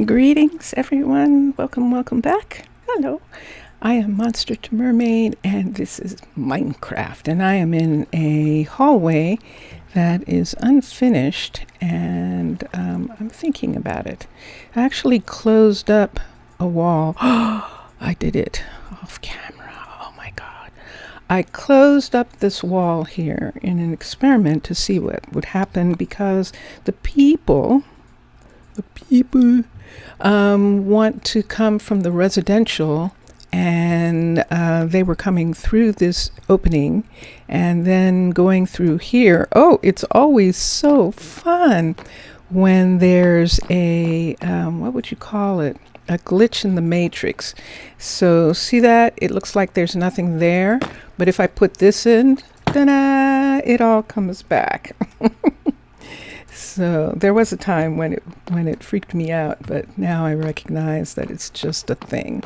Greetings, everyone. Welcome back. Hello. I am Monster to Mermaid, and this is Minecraft. And I am in a hallway that is unfinished, and I'm thinking about it. I actually closed up a wall. I did it off camera. Oh my God. I closed up this wall here in an experiment to see what would happen because the people want to come from the residential, and they were coming through this opening and then going through here. Oh, it's always so fun when there's a what would you call it, a glitch in the matrix. So see that it looks like there's nothing there, but if I put this in, ta-da, it all comes back. So there was a time when it freaked me out, but now I recognize that it's just a thing.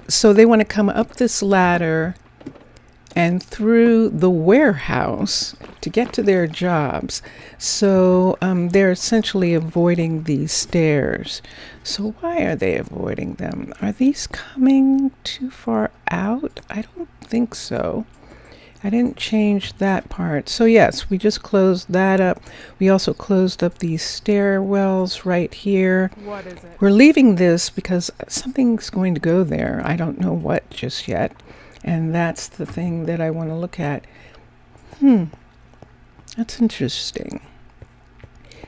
So they want to come up this ladder and through the warehouse to get to their jobs. So they're essentially avoiding these stairs. So why are they avoiding them? Are these coming too far out? I don't think so. I didn't change that part. So yes, we just closed that up. We also closed up these stairwells right here. What is it? We're leaving this because something's going to go there. I don't know what just yet. And that's the thing that I want to look at. That's interesting.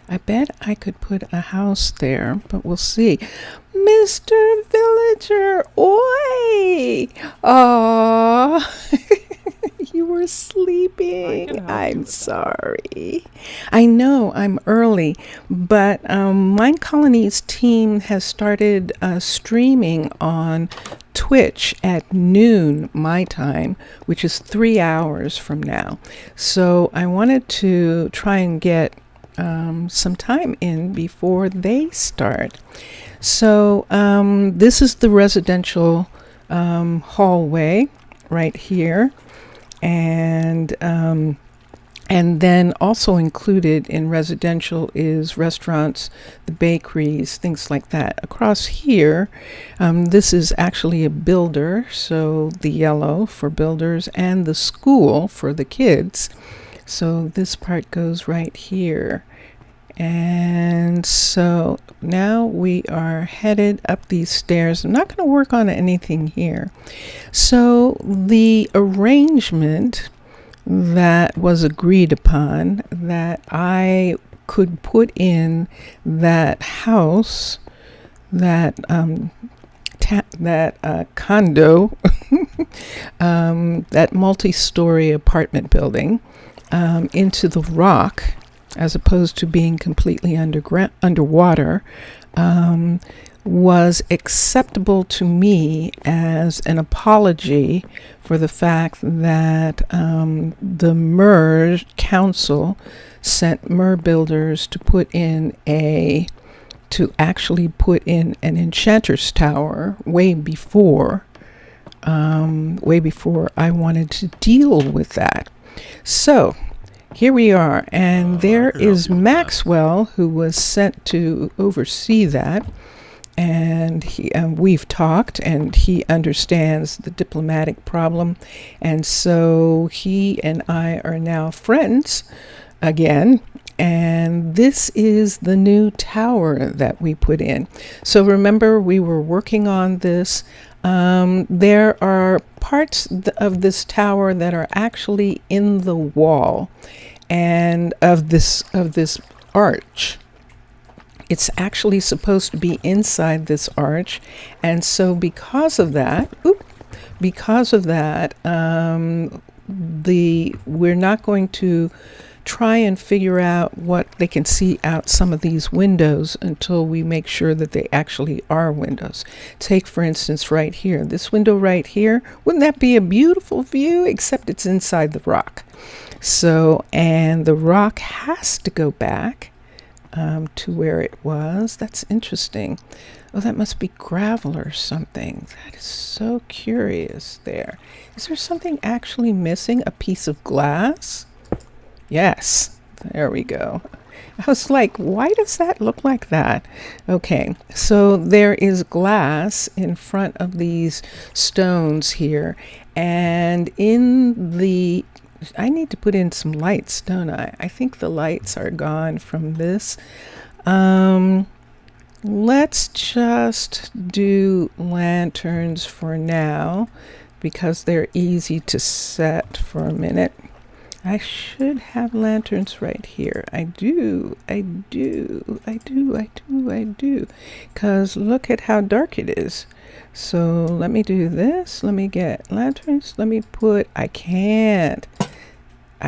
I bet I could put a house there, but we'll see. Mr. Villager, oi! Aww. You were sleeping. I'm sorry. I know I'm early, but Minecolonies team has started streaming on Twitch at noon my time, which is 3 hours from now. So I wanted to try and get some time in before they start. So this is the residential hallway right here. And then also included in residential is restaurants, the bakeries, things like that. Across here, this is actually a builder, so the yellow for builders and the school for the kids. So this part goes right here. And so now we are headed up these stairs. I'm not going to work on anything here. So the arrangement that was agreed upon, that I could put in that house, that condo, that multi-story apartment building into the rock, as opposed to being completely underwater, was acceptable to me as an apology for the fact that the Mer Council sent Mer builders to actually put in an enchanter's tower way before I wanted to deal with that. So here we are, and there is Maxwell, who was sent to oversee that, and we've talked, and he understands the diplomatic problem, and so he and I are now friends again, and this is the new tower that we put in. So remember, we were working on this. There are parts of this tower that are actually in the wall, and of this arch. It's actually supposed to be inside this arch, and so because of that, we're not going to try and figure out what they can see out some of these windows until we make sure that they actually are windows. Take, for instance, right here, this window right here. Wouldn't that be a beautiful view? Except it's inside the rock. So, and the rock has to go back to where it was. That's interesting. Oh, that must be gravel or something. That is so curious there. Is there something actually missing? A piece of glass? Yes, there we go. I was like, why does that look like that? Okay, so there is glass in front of these stones here. And I need to put in some lights, don't I? I think the lights are gone from this. Let's just do lanterns for now because they're easy to set for a minute. I should have lanterns right here. I do. Because look at how dark it is. So let me do this. Let me get lanterns. I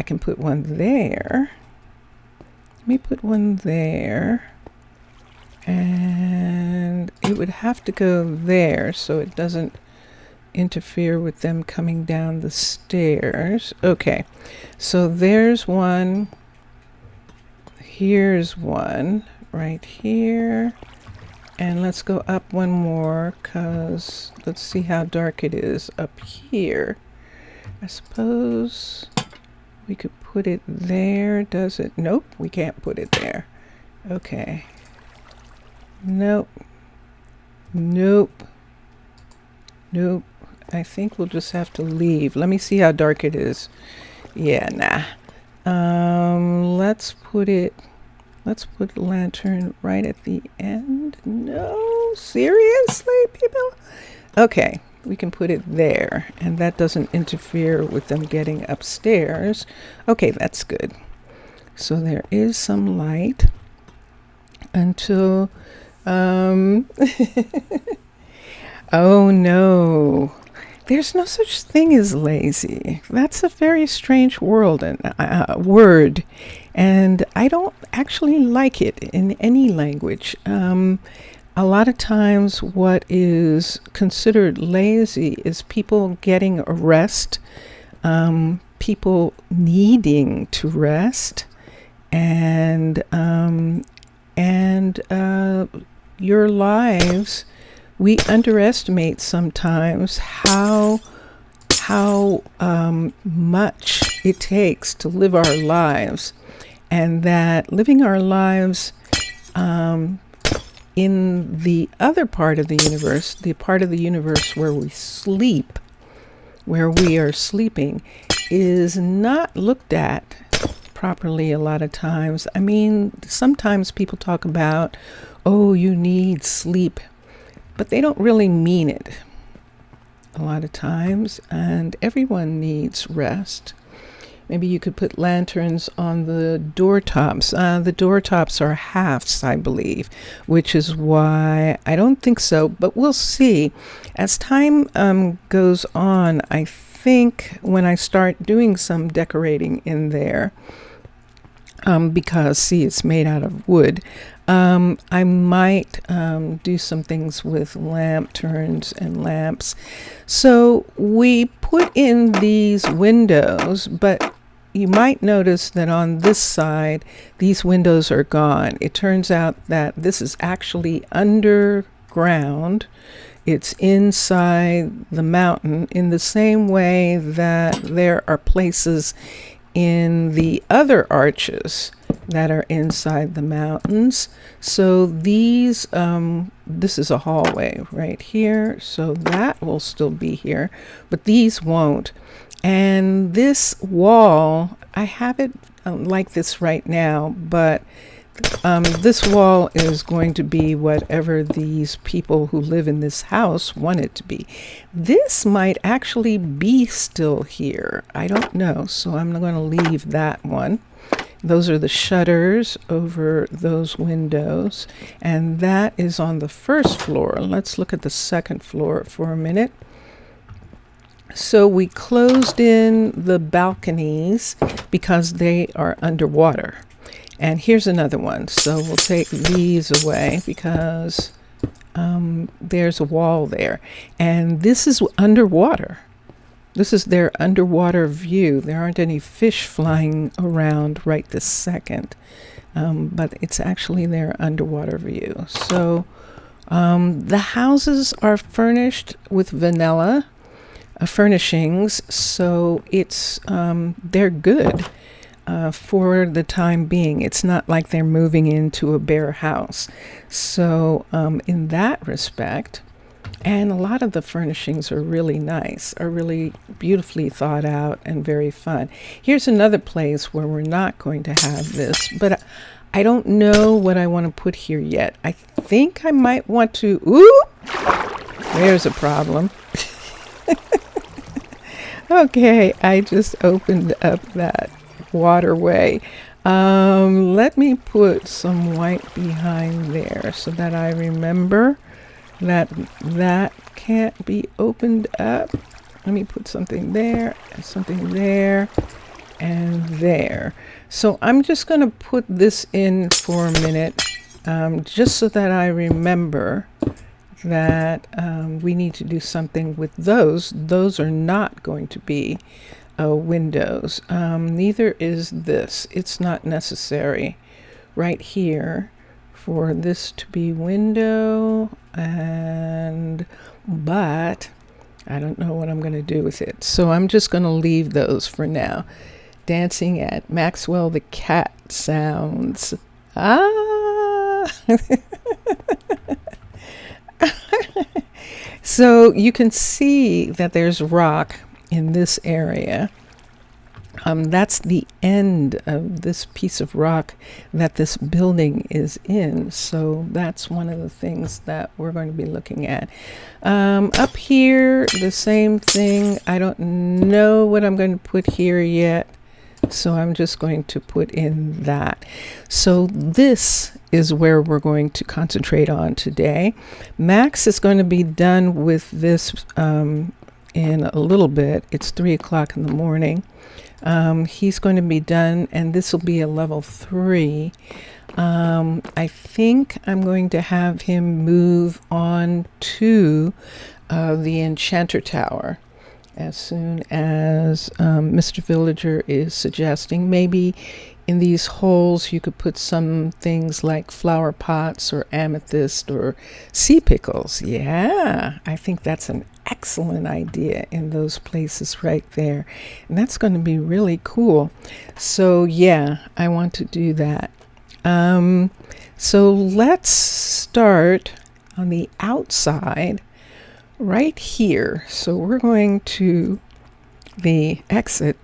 can put one there. Let me put one there. And it would have to go there so it doesn't interfere with them coming down the stairs. Okay, so there's one. Here's one right here. And let's go up one more because let's see how dark it is up here. I suppose we could put it there. Does it? Nope, we can't put it there. Okay. Nope. I think we'll just have to leave. Let me see how dark it is. Yeah, nah. Let's put lantern right at the end. No, seriously, people? Okay, we can put it there, and that doesn't interfere with them getting upstairs. Okay, that's good. So there is some light until oh no, there's no such thing as lazy. That's a very strange word, and I don't actually like it in any language. A lot of times what is considered lazy is people getting a rest, people needing to rest, and your lives. We underestimate sometimes how much it takes to live our lives, and that living our lives in the other part of the universe, the part of the universe where we sleep, where we are sleeping, is not looked at properly a lot of times. I mean, sometimes people talk about, oh, you need sleep, but they don't really mean it a lot of times, and everyone needs rest. Maybe you could put lanterns on the door tops. The door tops are halves, I believe, which is why I don't think so, but we'll see. As time goes on, I think when I start doing some decorating in there, because, see, it's made out of wood, I might do some things with lanterns and lamps. So we put in these windows, but you might notice that on this side, these windows are gone. It turns out that this is actually underground. It's inside the mountain, in the same way that there are places in the other arches that are inside the mountains. So these, this is a hallway right here, so that will still be here, but these won't. And this wall, I have it like this right now, but this wall is going to be whatever these people who live in this house want it to be. This might actually be still here. I don't know, so I'm going to leave that one. Those are the shutters over those windows, and that is on the first floor. Let's look at the second floor for a minute. So we closed in the balconies because they are underwater. And here's another one. So we'll take these away because there's a wall there. And this is underwater. This is their underwater view. There aren't any fish flying around right this second, but it's actually their underwater view. So the houses are furnished with vanilla furnishings, so it's they're good. for the time being. It's not like they're moving into a bare house. So in that respect, and a lot of the furnishings are really nice, are really beautifully thought out and very fun. Here's another place where we're not going to have this, but I don't know what I want to put here yet. I think I might want to, ooh, there's a problem. Okay, I just opened up that waterway. Let me put some white behind there so that I remember that can't be opened up. Let me put something there, and there. So I'm just going to put this in for a minute, just so that I remember that we need to do something with those. Those are not going to be windows. Neither is this. It's not necessary right here for this to be window, but I don't know what I'm going to do with it. So I'm just going to leave those for now. Dancing at Maxwell the cat sounds. So you can see that there's rock in this area. That's the end of this piece of rock that this building is in. So that's one of the things that we're going to be looking at. Up here, the same thing. I don't know what I'm going to put here yet. So I'm just going to put in that. So this is where we're going to concentrate on today. Max is going to be done with this in a little bit. It's 3 o'clock in the morning. He's going to be done, and this will be a level 3. I think I'm going to have him move on to the enchanter tower as soon as Mr. Villager is suggesting. Maybe in these holes you could put some things like flower pots or amethyst or sea pickles. Yeah, I think that's an excellent idea in those places right there. And that's going to be really cool. So yeah, I want to do that. So let's start on the outside right here. So we're going to the exit,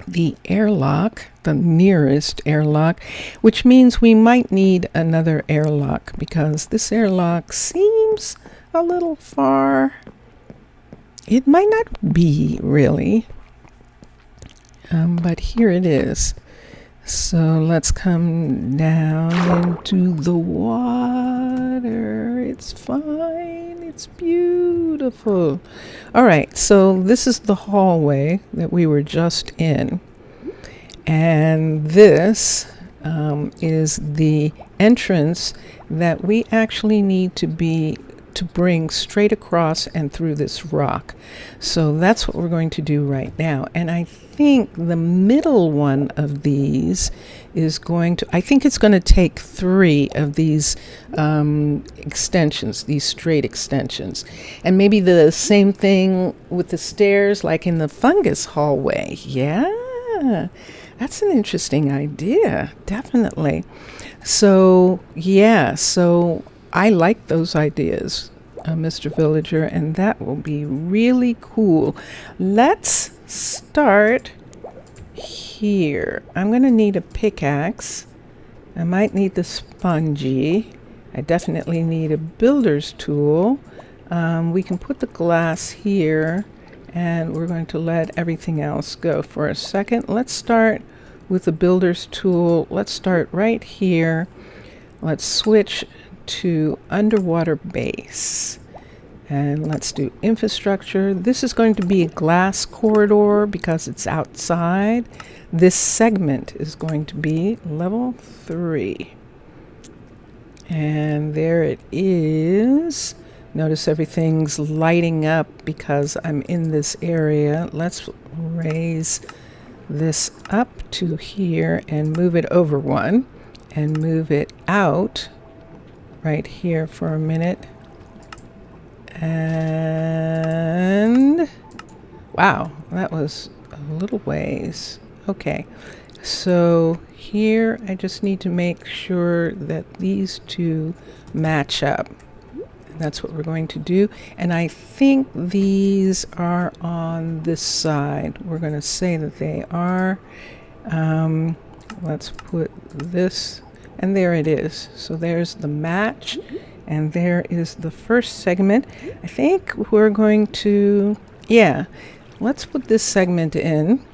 the airlock, the nearest airlock, which means we might need another airlock because this airlock seems a little far. It might not be really, but here it is. So let's come down into the water. It's fine. It's beautiful. All right, so this is the hallway that we were just in. And this is the entrance that we actually need to bring straight across and through this rock. So that's what we're going to do right now. And I think the middle one of these is I think it's going to take 3 of these extensions, these straight extensions. And maybe the same thing with the stairs, like in the fungus hallway. Yeah, that's an interesting idea, definitely. So yeah, so I like those ideas, Mr. Villager, and that will be really cool. Let's start here. I'm going to need a pickaxe. I might need the spongy. I definitely need a builder's tool. We can put the glass here, and we're going to let everything else go for a second. Let's start with the builder's tool. Let's start right here. Let's switch to underwater base. And let's do infrastructure. This is going to be a glass corridor because it's outside. This segment is going to be level 3. And there it is. Notice everything's lighting up because I'm in this area. Let's raise this up to here and move it over 1 and move it out right here for a minute. And wow, that was a little ways. Okay, so here I just need to make sure that these two match up. That's what we're going to do. And I think these are on this side. We're going to say that they are. Let's put this, and there it is. So there's the match, and there is the first segment. I think we're going to, let's put this segment in.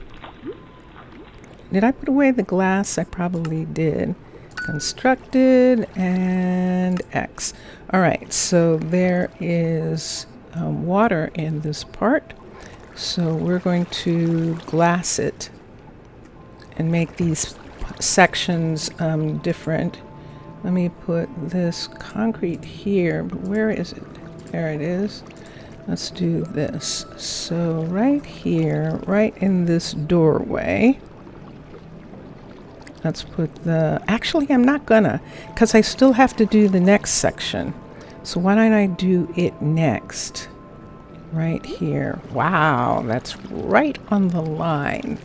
Did I put away the glass? I probably did. Constructed and X. All right, so there is water in this part. So we're going to glass it and make these sections different. Let me put this concrete here, but where is it? There it is. Let's do this. So right here, right in this doorway, let's put actually I'm not gonna, because I still have to do the next section. So why don't I do it next? Right here. Wow, that's right on the line.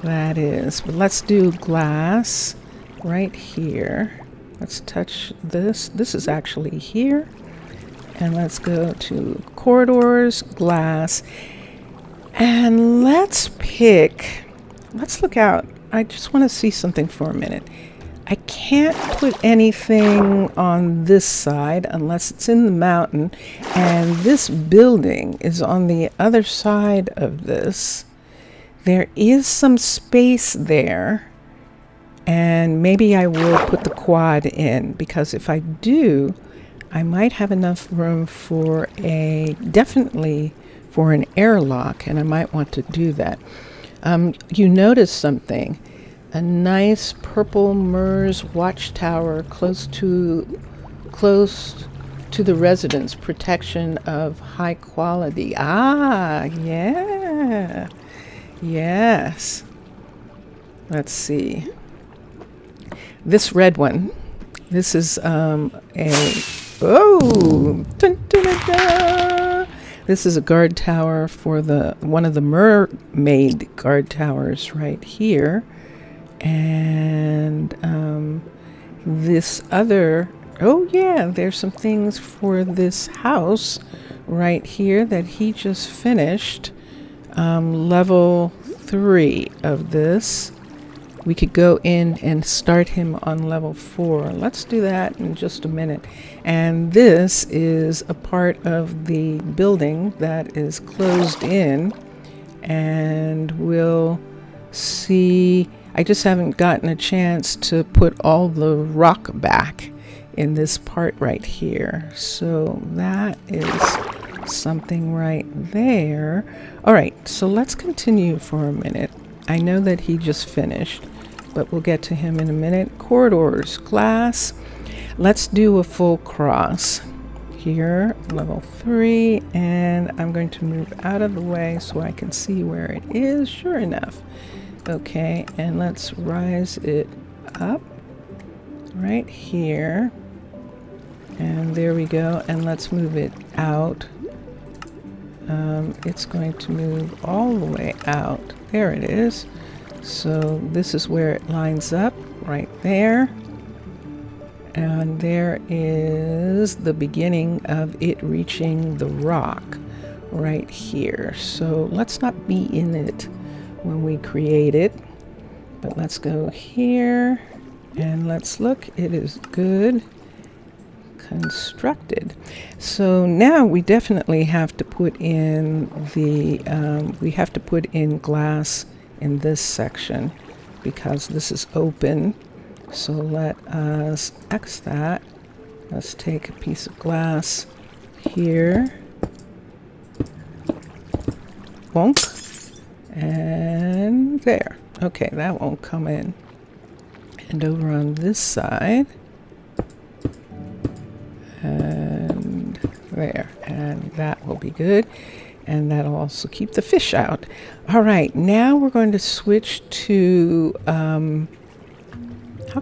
That is. But let's do glass right here. Let's touch this. This is actually here. And let's go to corridors, glass. And let's look out. I just want to see something for a minute. I can't put anything on this side unless it's in the mountain, and this building is on the other side of this. There is some space there, and maybe I will put the quad in, because if I do, I might have enough room for definitely for an airlock, and I might want to do that. You notice something. A nice purple Mer's watchtower close to the residence, protection of high quality. Ah, yeah. Yes. Let's see. This red one. This is dun, dun, dun, dun. This is a guard tower for one of the mermaid guard towers right here. And this other, there's some things for this house right here that he just finished. Level 3 of this. We could go in and start him on level 4. Let's do that in just a minute. And this is a part of the building that is closed in, and we'll see. I just haven't gotten a chance to put all the rock back in this part right here. So that is something right there. All right, so let's continue for a minute. I know that he just finished, but we'll get to him in a minute. Corridors, glass. Let's do a full cross here, level 3, and I'm going to move out of the way so I can see where it is. Sure enough. Okay, and let's rise it up right here. And there we go. And let's move it out. It's going to move all the way out. There it is. So this is where it lines up, right there. And there is the beginning of it reaching the rock right here. So let's not be in it when we create it, but let's go here and let's look. It is good. Constructed. So now we definitely have to put in we have to put in glass in this section because this is open. So let us X that. Let's take a piece of glass here. Bonk. And there. Okay, that won't come in. And over on this side. And there. And that will be good. And that'll also keep the fish out. All right, now we're going to switch to, how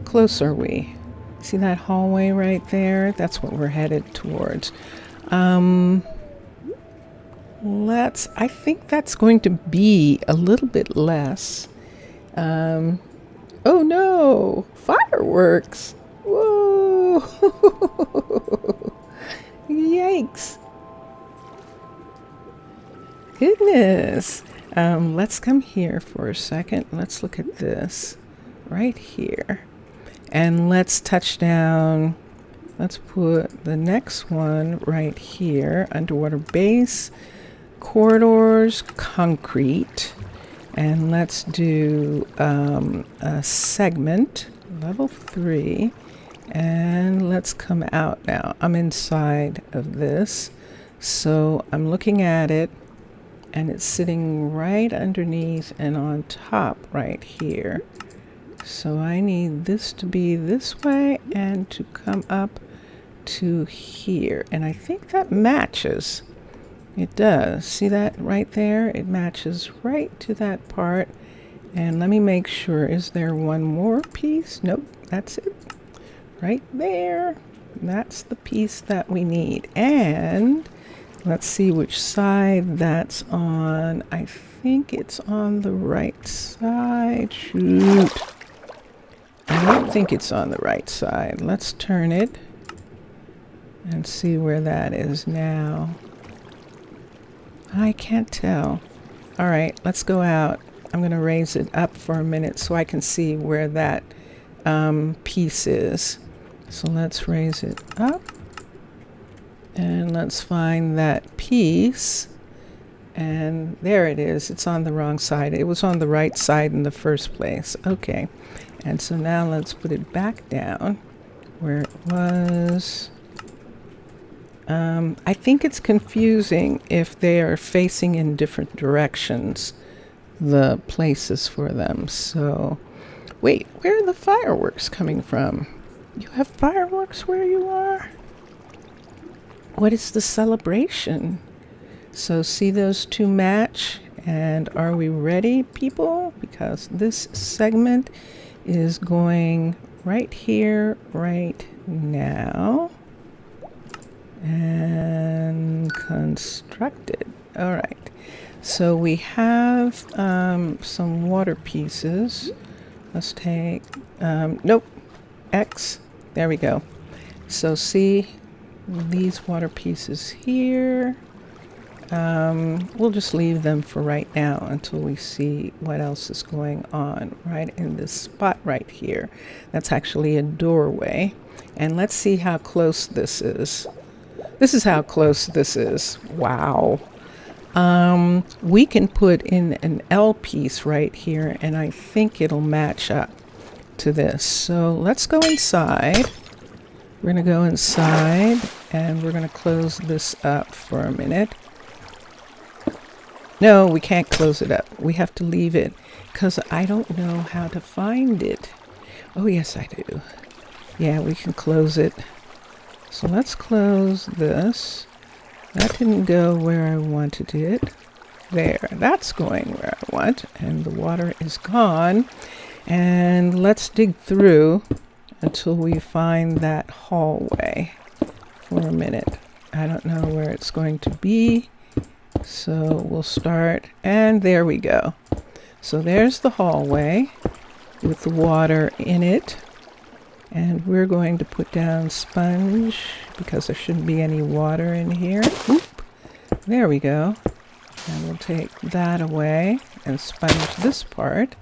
close are we? See that hallway right there? That's what we're headed towards. I think that's going to be a little bit less. Oh no, fireworks. Whoa. Yikes. Goodness. Let's come here for a second. Let's look at this right here. And let's touch down. Let's put the next one right here. Underwater base, corridors, concrete. And let's do a segment, level 3. And let's come out now. I'm inside of this. So I'm looking at it. And it's sitting right underneath and on top right here. So I need this to be this way and to come up to here. And I think that matches. It does. See that right there? It matches right to that part. And let me make sure. Is there one more piece? Nope, that's it. Right there. That's the piece that we need. And let's see which side that's on. I think it's on the right side. Shoot. I don't think it's on the right side. Let's turn it and see where that is now. I can't tell. All right, let's go out. I'm going to raise it up for a minute so I can see where that piece is. So let's raise it up. And let's find that piece. And there it is. It's on the wrong side. It was on the right side in the first place. Okay. And so now let's put it back down where it was. I think it's confusing if they are facing in different directions, the places for them. So, wait, where are the fireworks coming from? You have fireworks where you are? What is the celebration? So see those two match? And are we ready, people? Because this segment is going right here, right now. And constructed. All right. So we have some water pieces. Let's take, nope, X. There we go. So see these water pieces here. We'll just leave them for right now until we see what else is going on right in this spot right here. That's actually a doorway. And let's see how close this is. This is how close this is. Wow. We can put in an L piece right here, and I think it'll match up to this. So let's go inside. We're going to go inside, and we're going to close this up for a minute. No, we can't close it up. We have to leave it because I don't know how to find it. Oh, yes, I do. Yeah, we can close it. So let's close this. That didn't go where I wanted it. There, that's going where I want. And the water is gone. And let's dig through until we find that hallway for a minute. I don't know where it's going to be. So we'll start. And there we go. So there's the hallway with the water in it. And we're going to put down sponge because there shouldn't be any water in here. Oop. There we go. And we'll take that away and sponge this part.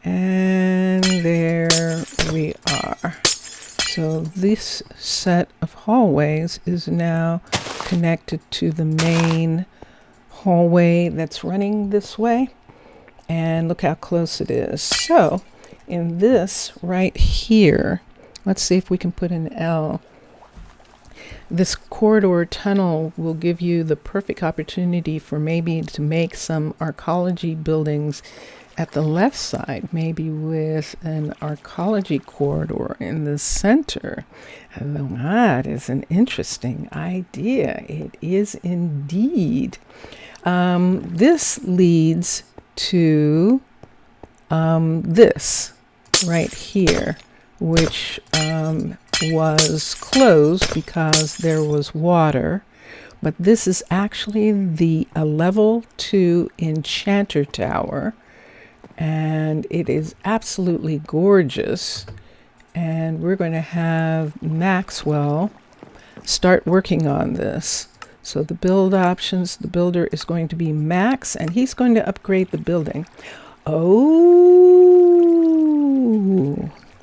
And there we are. So this set of hallways is now connected to the main hallway that's running this way. And look how close it is. So in this right here, let's see if we can put an L. This corridor tunnel will give you the perfect opportunity for maybe to make some archaeology buildings at the left side, maybe with an archaeology corridor in the center. That is an interesting idea. It is indeed. This leads to this right here, which was closed because there was water. But this is actually a level 2 enchanter tower. And and it is absolutely gorgeous. And we're going to have Maxwell start working on this. So the build options, the builder is going to be Max, and he's going to upgrade the building. Oh,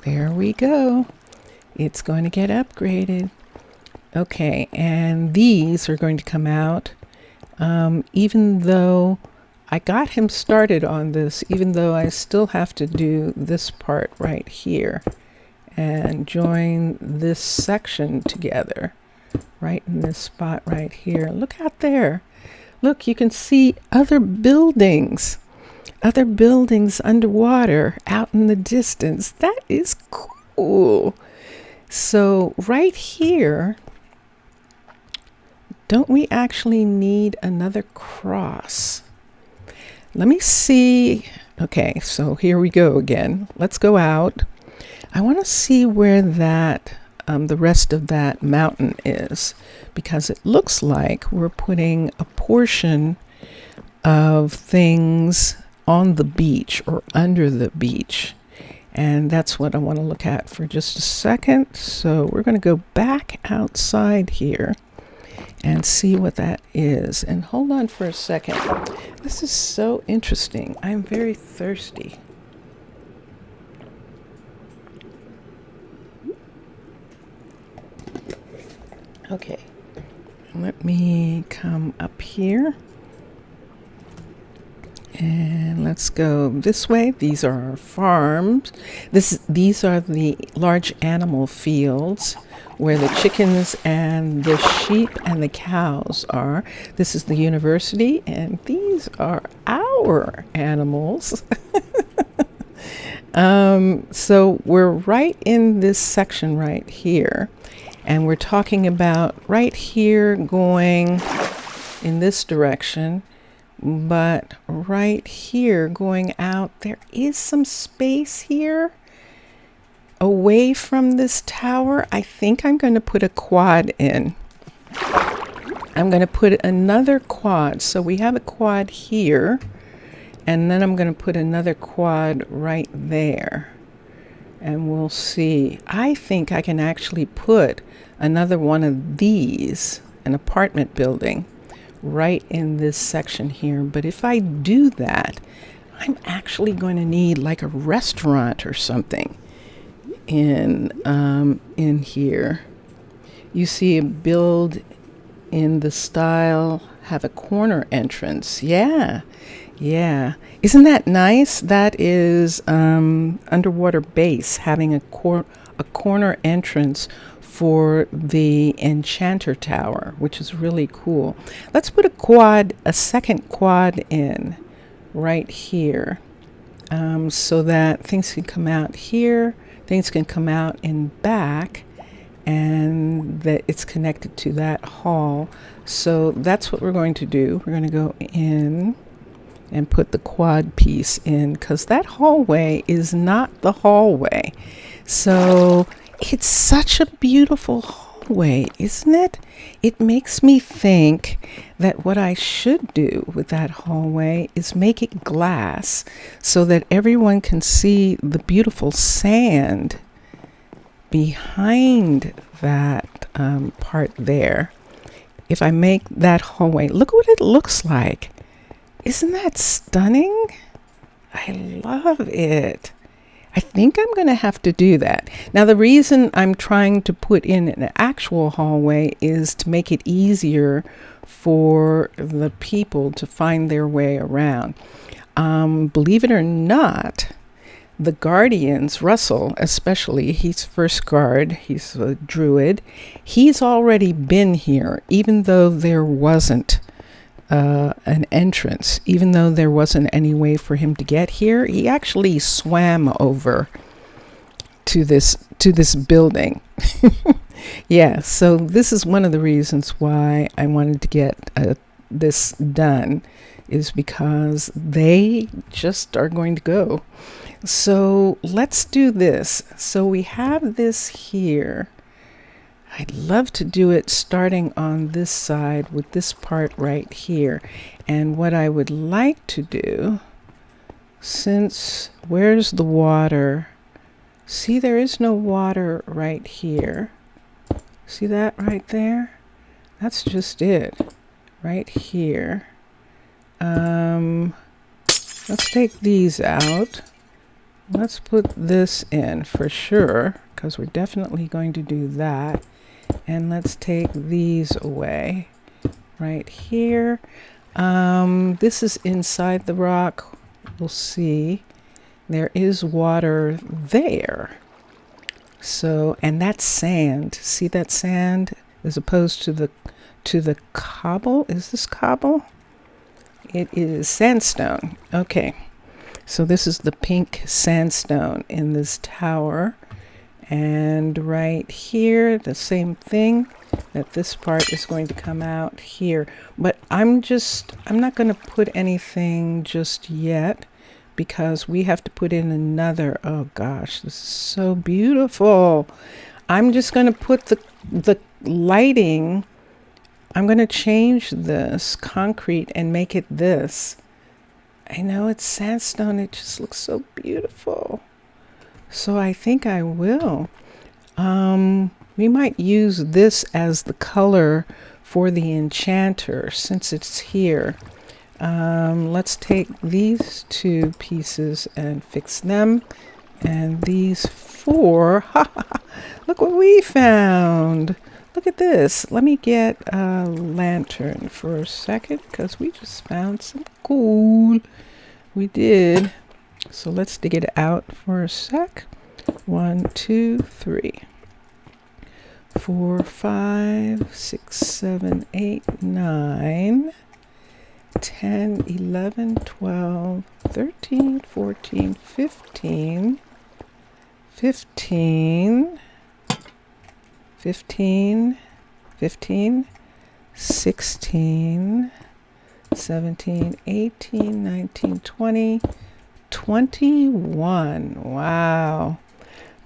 there we go. It's going to get upgraded. Okay, and these are going to come out, even though I got him started on this, even though I still have to do this part right here and join this section together. Right in this spot right here. Look out there. Look, you can see other buildings underwater out in the distance. That is cool. So right here, don't we actually need another cross? Let me see. Okay, so here we go again. Let's go out. I want to see where that the rest of that mountain is, because it looks like we're putting a portion of things on the beach or under the beach, and that's what I want to look at for just a second. So we're going to go back outside here and see what that is. And hold on for a second. This is so interesting. I'm very thirsty. Okay, let me come up here and let's go this way. These are our farms. These are the large animal fields where the chickens and the sheep and the cows are. This is the university, and these are our animals. So we're right in this section right here. And we're talking about right here going in this direction, but right here going out. There is some space here away from this tower. I think I'm going to put a quad in. I'm going to put another quad. So we have a quad here, and then I'm going to put another quad right there. And we'll see. I think I can actually put another one of these, an apartment building, right in this section here. But if I do that, I'm actually going to need like a restaurant or something in here. You see a build in the style, have a corner entrance. Yeah. Isn't that nice? That is underwater base having a corner entrance for the enchanter tower, which is really cool. Let's put a second quad in right here, so that things can come out here, things can come out in back, and that it's connected to that hall. So that's what we're going to do. We're going to go in and put the quad piece in, because that hallway is not the hallway. So it's such a beautiful hallway, isn't it? It makes me think that what I should do with that hallway is make it glass so that everyone can see the beautiful sand behind that part there. If I make that hallway, look what it looks like. Isn't that stunning? I love it. I think I'm going to have to do that. Now, the reason I'm trying to put in an actual hallway is to make it easier for the people to find their way around. Believe it or not, the guardians, Russell especially, he's first guard, he's a druid, he's already been here, even though there wasn't an entrance, even though there wasn't any way for him to get here. He actually swam over to this building. Yeah, so this is one of the reasons why I wanted to get this done, is because they just are going to go. So let's do this. So we have this here. I'd love to do it starting on this side with this part right here. And what I would like to do, where's the water? See, there is no water right here. See that right there? That's just it, right here. Let's take these out. Let's put this in for sure, because we're definitely going to do that. And let's take these away right here. This is inside the rock. We'll see. There is water there. So, and that's sand. See that sand as opposed to the cobble? Is this cobble? It is sandstone. Okay. So this is the pink sandstone in this tower. And right here, the same thing, that this part is going to come out here. But I'm not going to put anything just yet, because we have to put in another. Oh gosh, this is so beautiful. I'm just going to put the lighting. I'm going to change this concrete and make it this. I know it's sandstone. It just looks so beautiful. So I think I will. We might use this as the color for the enchanter since it's here. Let's take these two pieces and fix them. And these four, look what we found. Look at this. Let me get a lantern for a second, because we just found some cool. We did. So let's dig it out for a sec. 1, 2, 3, 4, 5, 6, 7, 8, 9, 10, 11, 12, 13, 14, 15, 15, 15, 15, 16, 17, 18, 19, 20, 21. Wow.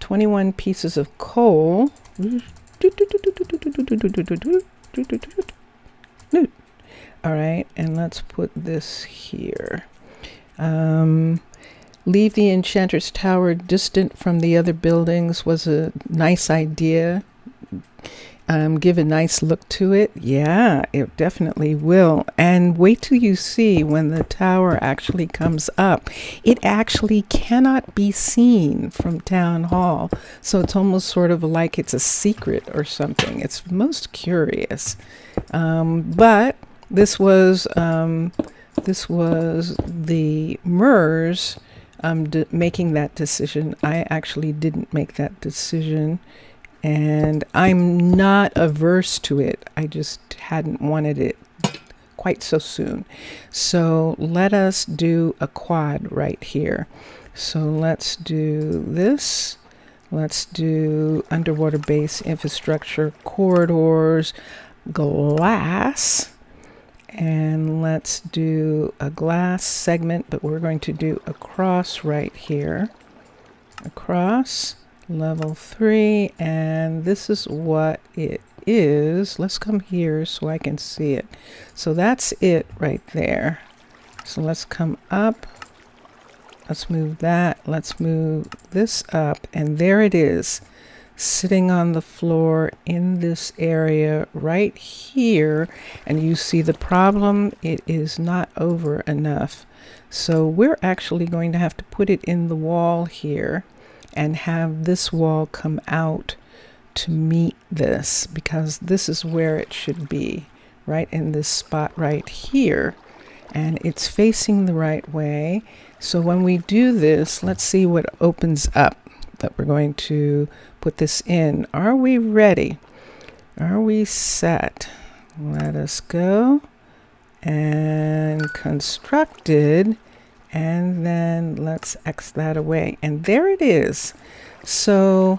21 pieces of coal. All right, and let's put this here. Leave the enchanter's tower distant from the other buildings was a nice idea. Give a nice look to it. Yeah, it definitely will. And wait till you see when the tower actually comes up. It actually cannot be seen from town hall. So it's almost sort of like it's a secret or something. It's most curious. But this was the MERS making that decision. I actually didn't make that decision. And I'm not averse to it. I just hadn't wanted it quite so soon. So let us do a quad right here. So let's do this. Let's do underwater base infrastructure, corridors, glass. And let's do a glass segment, but we're going to do a cross right here. Across. Level 3, and this is what it is. Let's come here so I can see it. So that's it right there. So let's come up. Let's move that. Let's move this up, and there it is, sitting on the floor in this area right here. And you see the problem, it is not over enough. So we're actually going to have to put it in the wall here and have this wall come out to meet this, because this is where it should be, right in this spot right here. And it's facing the right way. So when we do this, let's see what opens up that we're going to put this in. Are we ready? Are we set? Let us go. And constructed. And then let's X that away. And there it is. So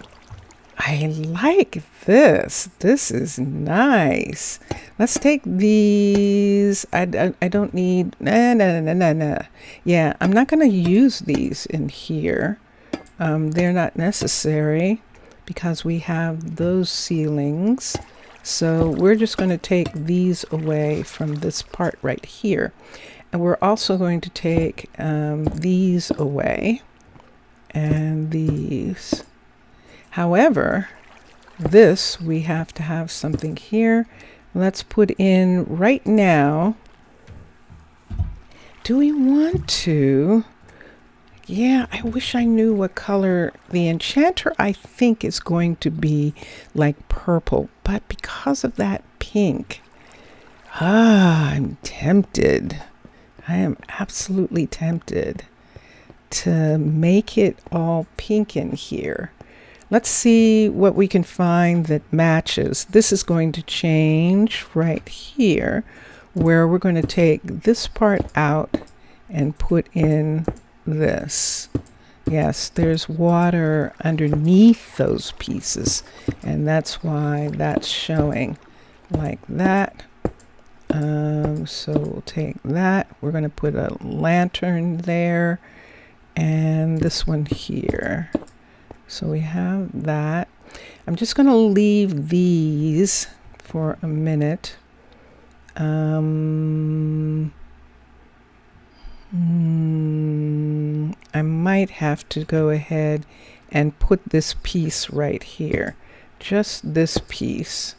I like this. This is nice. Let's take these. I don't need, no. Yeah, I'm not going to use these in here. They're not necessary because we have those ceilings. So we're just going to take these away from this part right here. we're also going to take these away and these. However, this, we have to have something here. Let's put in right now. Do we want to? Yeah, I wish I knew what color. The enchanter, I think, is going to be like purple, but because of that pink, I'm tempted. I am absolutely tempted to make it all pink in here. Let's see what we can find that matches. This is going to change right here, where we're going to take this part out and put in this. Yes, there's water underneath those pieces, and that's why that's showing like that. So we'll take that. We're going to put a lantern there and this one here. So we have that. I'm just going to leave these for a minute. I might have to go ahead and put this piece right here. Just this piece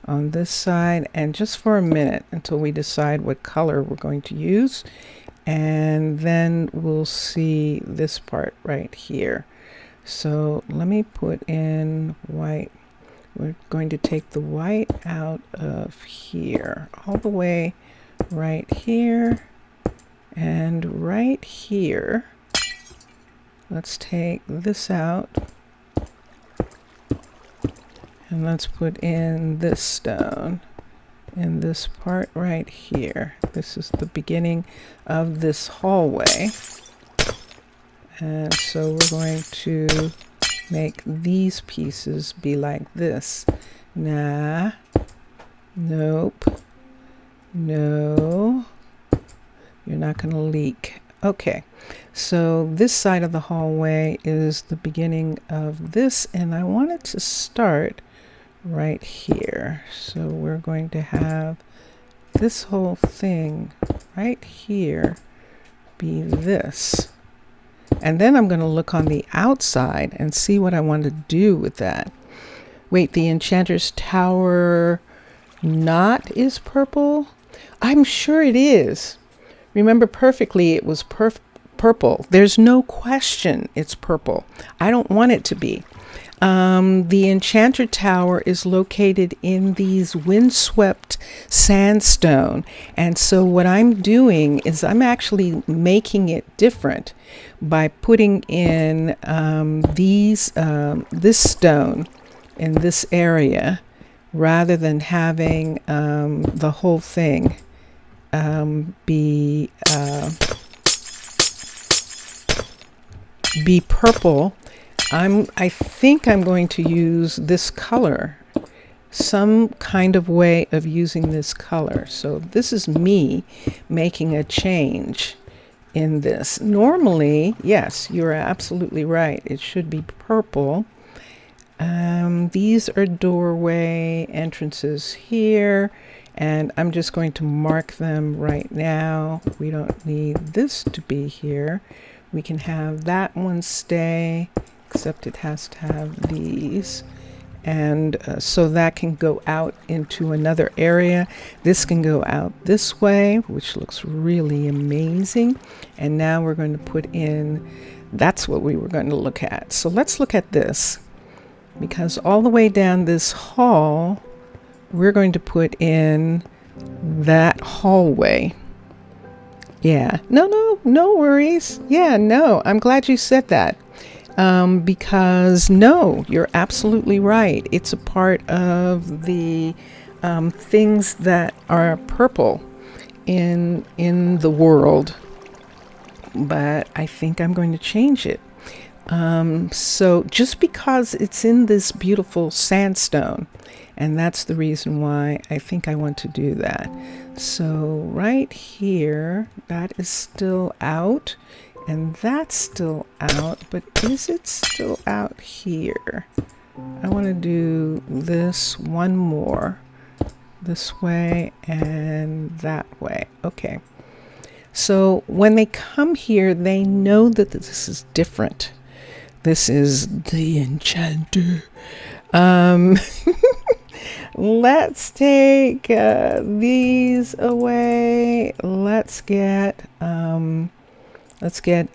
on this side, and just for a minute until we decide what color we're going to use. And then we'll see this part right here. So let me put in white. We're going to take the white out of here, all the way right here and right here. Let's take this out. And let's put in this stone in this part right here. This is the beginning of this hallway. And so we're going to make these pieces be like this. Nah. Nope. No. You're not going to leak. Okay. So this side of the hallway is the beginning of this, and I want it to start right here. So we're going to have this whole thing right here be this. And then I'm going to look on the outside and see what I want to do with that. Wait, the enchanter's tower knot is purple? I'm sure it is. Remember perfectly, it was purple. There's no question it's purple. I don't want it to be. The enchanter tower is located in these windswept sandstone. And so what I'm doing is I'm actually making it different by putting in this stone in this area rather than having the whole thing be purple. I think I'm going to use this color, some kind of way of using this color. So this is me making a change in this. Normally, yes, you're absolutely right. It should be purple. These are doorway entrances here, and I'm just going to mark them right now. We don't need this to be here. We can have that one stay, except it has to have these. And so that can go out into another area. This can go out this way, which looks really amazing. And now we're going to put in, that's what we were going to look at. So let's look at this, because all the way down this hall, we're going to put in that hallway. Yeah, no worries. Yeah, no, I'm glad you said that. Because no, you're absolutely right. It's a part of the things that are purple in the world, but I think I'm going to change it. So just because it's in this beautiful sandstone, and that's the reason why I think I want to do that. So right here, that is still out. And that's still out, but is it still out here? I want to do this one more, this way and that way. Okay, So when they come here, they know that this is different. This is the enchanter. Let's take these away. Let's get a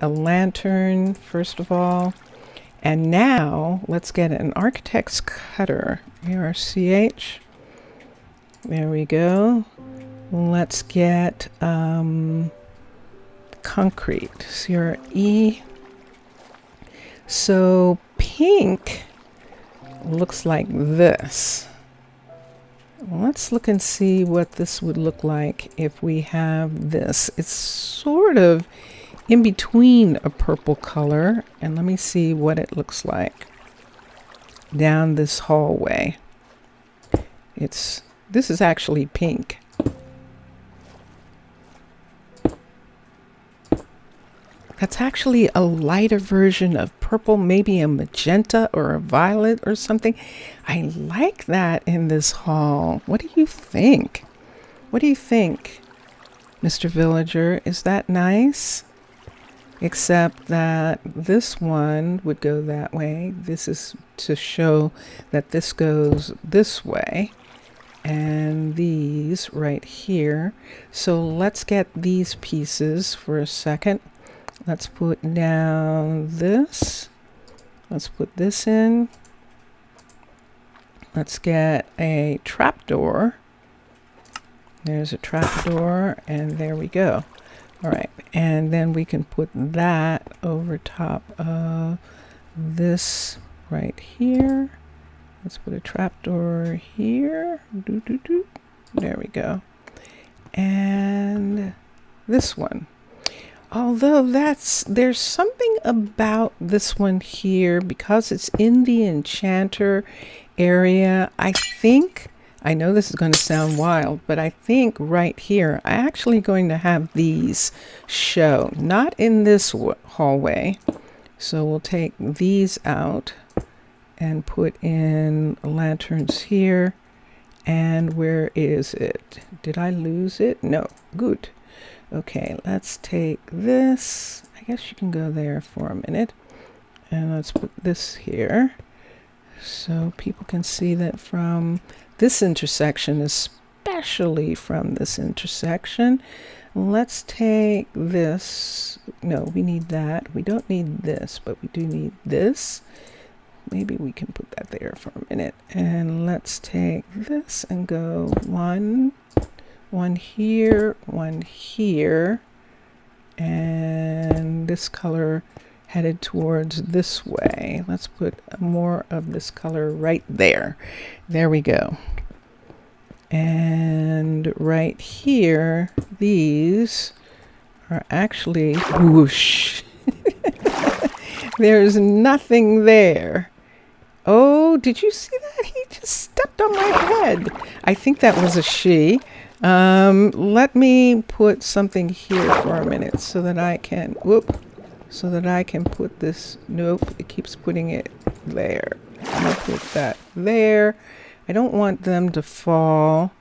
lantern first of all, and now let's get an architect's cutter. ARCH. There we go. Let's get concrete. CRE. So pink looks like this. Let's look and see what this would look like if we have this. It's sort of in between a purple color, and let me see what it looks like down this hallway. This is actually pink. That's actually a lighter version of purple, maybe a magenta or a violet or something. I like that in this hall. What do you think? What do you think, Mr. Villager? Is that nice? Except that this one would go that way. This is to show that this goes this way. And these right here. So let's get these pieces for a second. Let's put down this. Let's put this in. Let's get a trapdoor. There's a trapdoor, and there we go. All right, and then we can put that over top of this right here. Let's put a trapdoor here. There we go. And this one. Although there's something about this one here because it's in the enchanter area. I know this is going to sound wild, but I think right here, I'm actually going to have these show, not in this hallway. So we'll take these out and put in lanterns here. And where is it? Did I lose it? No, good. Okay, let's take this. I guess you can go there for a minute. And let's put this here so people can see that from this intersection, especially from this intersection. Let's take this. No, we need that. We don't need this, but we do need this. Maybe we can put that there for a minute. And let's take this and go one here, one here, and this color headed towards this way. Let's put more of this color right there. There we go. And right here, these are actually whoosh. There's nothing there. Oh, did you see that? He just stepped on my head. I think that was a she. Let me put something here for a minute so that I can, put this. Nope, it keeps putting it there. I'm gonna put that there. I don't want them to fall.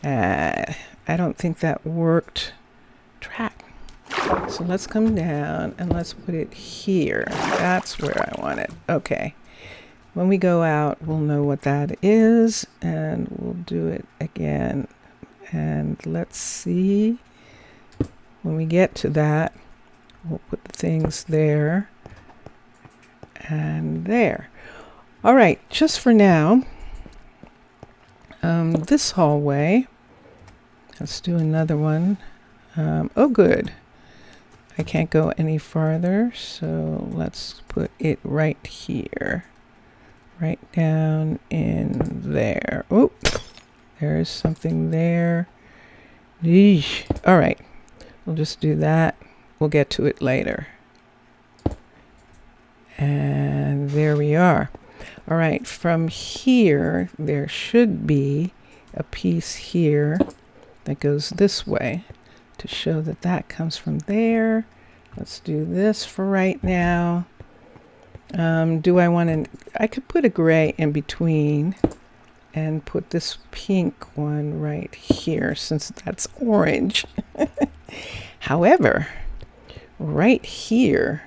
I don't think that worked. Track. So let's come down and let's put it here. That's where I want it. Okay. When we go out, we'll know what that is, and we'll do it again. And let's see. When we get to that, we'll put the things there and there. All right, just for now, this hallway, let's do another one. Oh, good. I can't go any farther, so let's put it right here. Right down in there. Oh, there is something there. Eesh. All right, we'll just do that. We'll get to it later. And there we are. All right, from here, there should be a piece here that goes this way to show that that comes from there. Let's do this for right now. Do I want to, I could put a gray in between and put this pink one right here since that's orange. However, right here,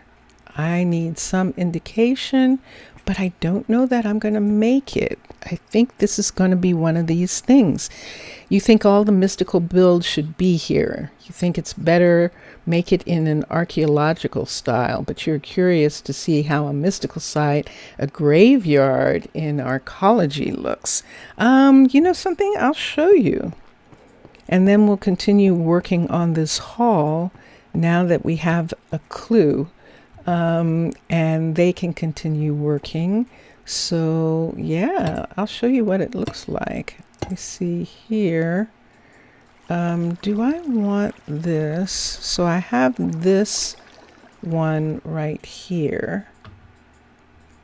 I need some indication, but I don't know that I'm going to make it. I think this is going to be one of these things. You think all the mystical builds should be here. You think it's better make it in an archaeological style, but you're curious to see how a mystical site, a graveyard in archaeology looks. You know something? I'll show you. And then we'll continue working on this hall now that we have a clue. And they can continue working. So yeah, I'll show you what it looks like. Let me see here. Do I want this? So I have this one right here.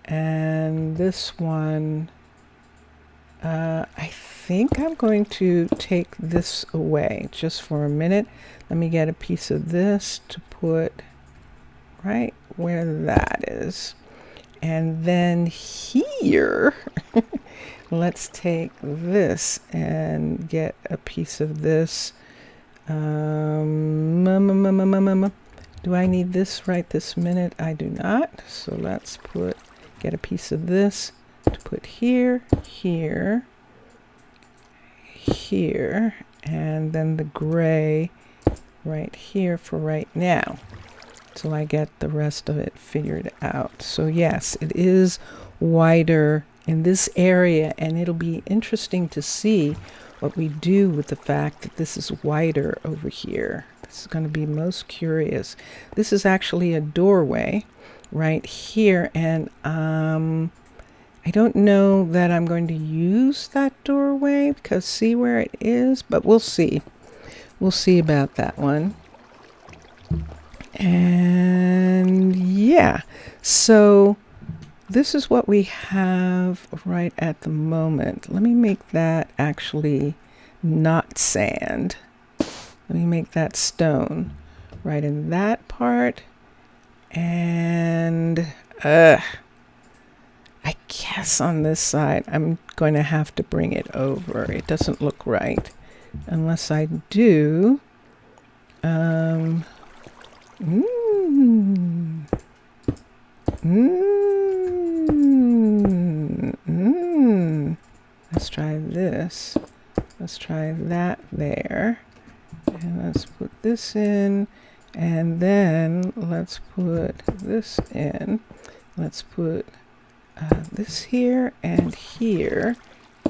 And this one, I think I'm going to take this away just for a minute. Let me get a piece of this to put right where that is. And then here, let's take this and get a piece of this. Do I need this right this minute? I do not. So let's get a piece of this to put here, here, here, and then the gray right here for right now, till I get the rest of it figured out. So yes, it is wider in this area, and it'll be interesting to see what we do with the fact that this is wider over here. This is going to be most curious. This is actually a doorway right here, and I don't know that I'm going to use that doorway because see where it is, but we'll see. We'll see about that one. And yeah, so this is what we have right at the moment. Let me make that actually not sand. Let me make that stone right in that part. And I guess on this side, I'm going to have to bring it over. It doesn't look right unless I do. Let's try this. Let's try that there. And let's put this in. And then let's put this in. Let's put this here and here,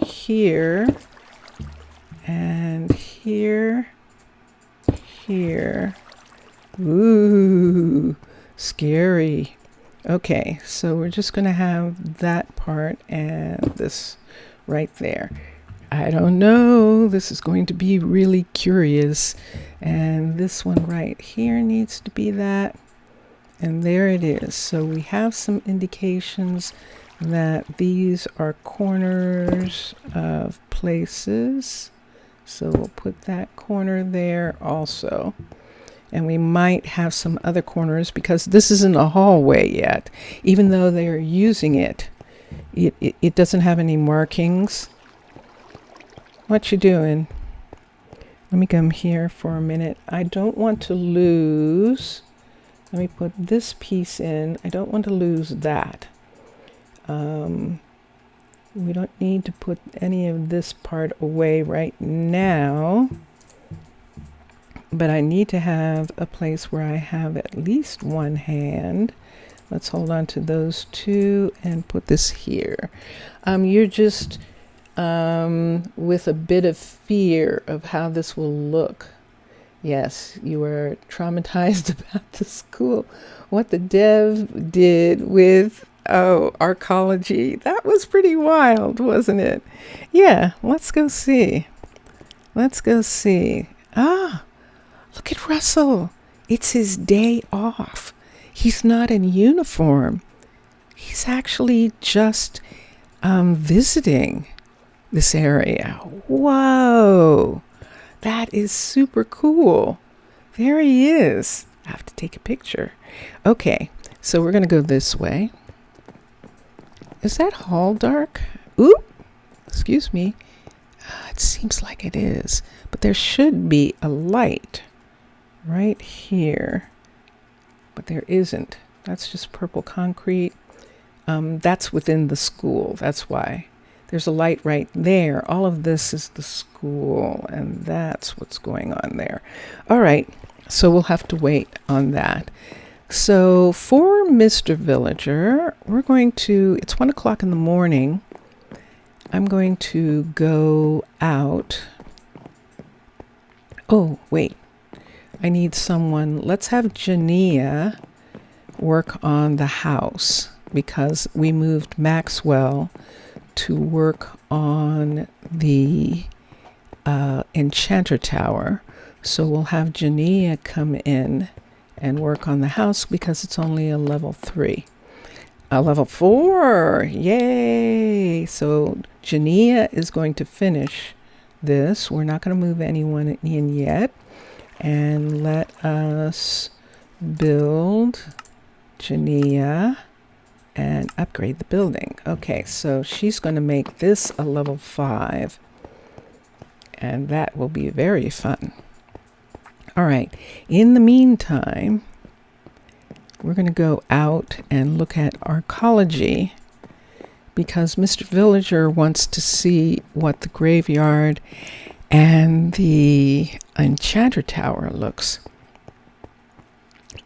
here, and here, here. Ooh, scary. Okay, so we're just going to have that part and this right there. I don't know. This is going to be really curious. And this one right here needs to be that. And there it is. So we have some indications that these are corners of places. So we'll put that corner there also. And we might have some other corners because this isn't a hallway yet. Even though they're using it, it doesn't have any markings. What you doing? Let me come here for a minute. I don't want to lose. Let me put this piece in. I don't want to lose that. We don't need to put any of this part away right now. But I need to have a place where I have at least one hand. Let's hold on to those two and put this here. You're just with a bit of fear of how this will look. Yes, you are traumatized about the school. What the dev did with, archaeology. That was pretty wild, wasn't it? Yeah, let's go see. Let's go see. Look at Russell. It's his day off. He's not in uniform. He's actually just visiting this area. Whoa. That is super cool. There he is. I have to take a picture. Okay, so we're going to go this way. Is that hall dark? Oop. Excuse me. It seems like it is. But there should be a light right here, but there isn't. That's just purple concrete. That's within the school. That's why. There's a light right there. All of this is the school, and that's what's going on there. All right, so we'll have to wait on that. So for Mr. Villager, we're going to, it's 1 o'clock in the morning. I'm going to go out. Oh, wait. I need someone. Let's have Jania work on the house because we moved Maxwell to work on the enchanter tower. So we'll have Jania come in and work on the house because it's only a level 3. A level 4, yay! So Jania is going to finish this. We're not going to move anyone in yet. And let us build Jania and upgrade the building. Okay, so she's going to make this a level 5. And that will be very fun. All right, in the meantime, we're going to go out and look at archaeology because Mr. Villager wants to see what the graveyard and the enchanter tower looks.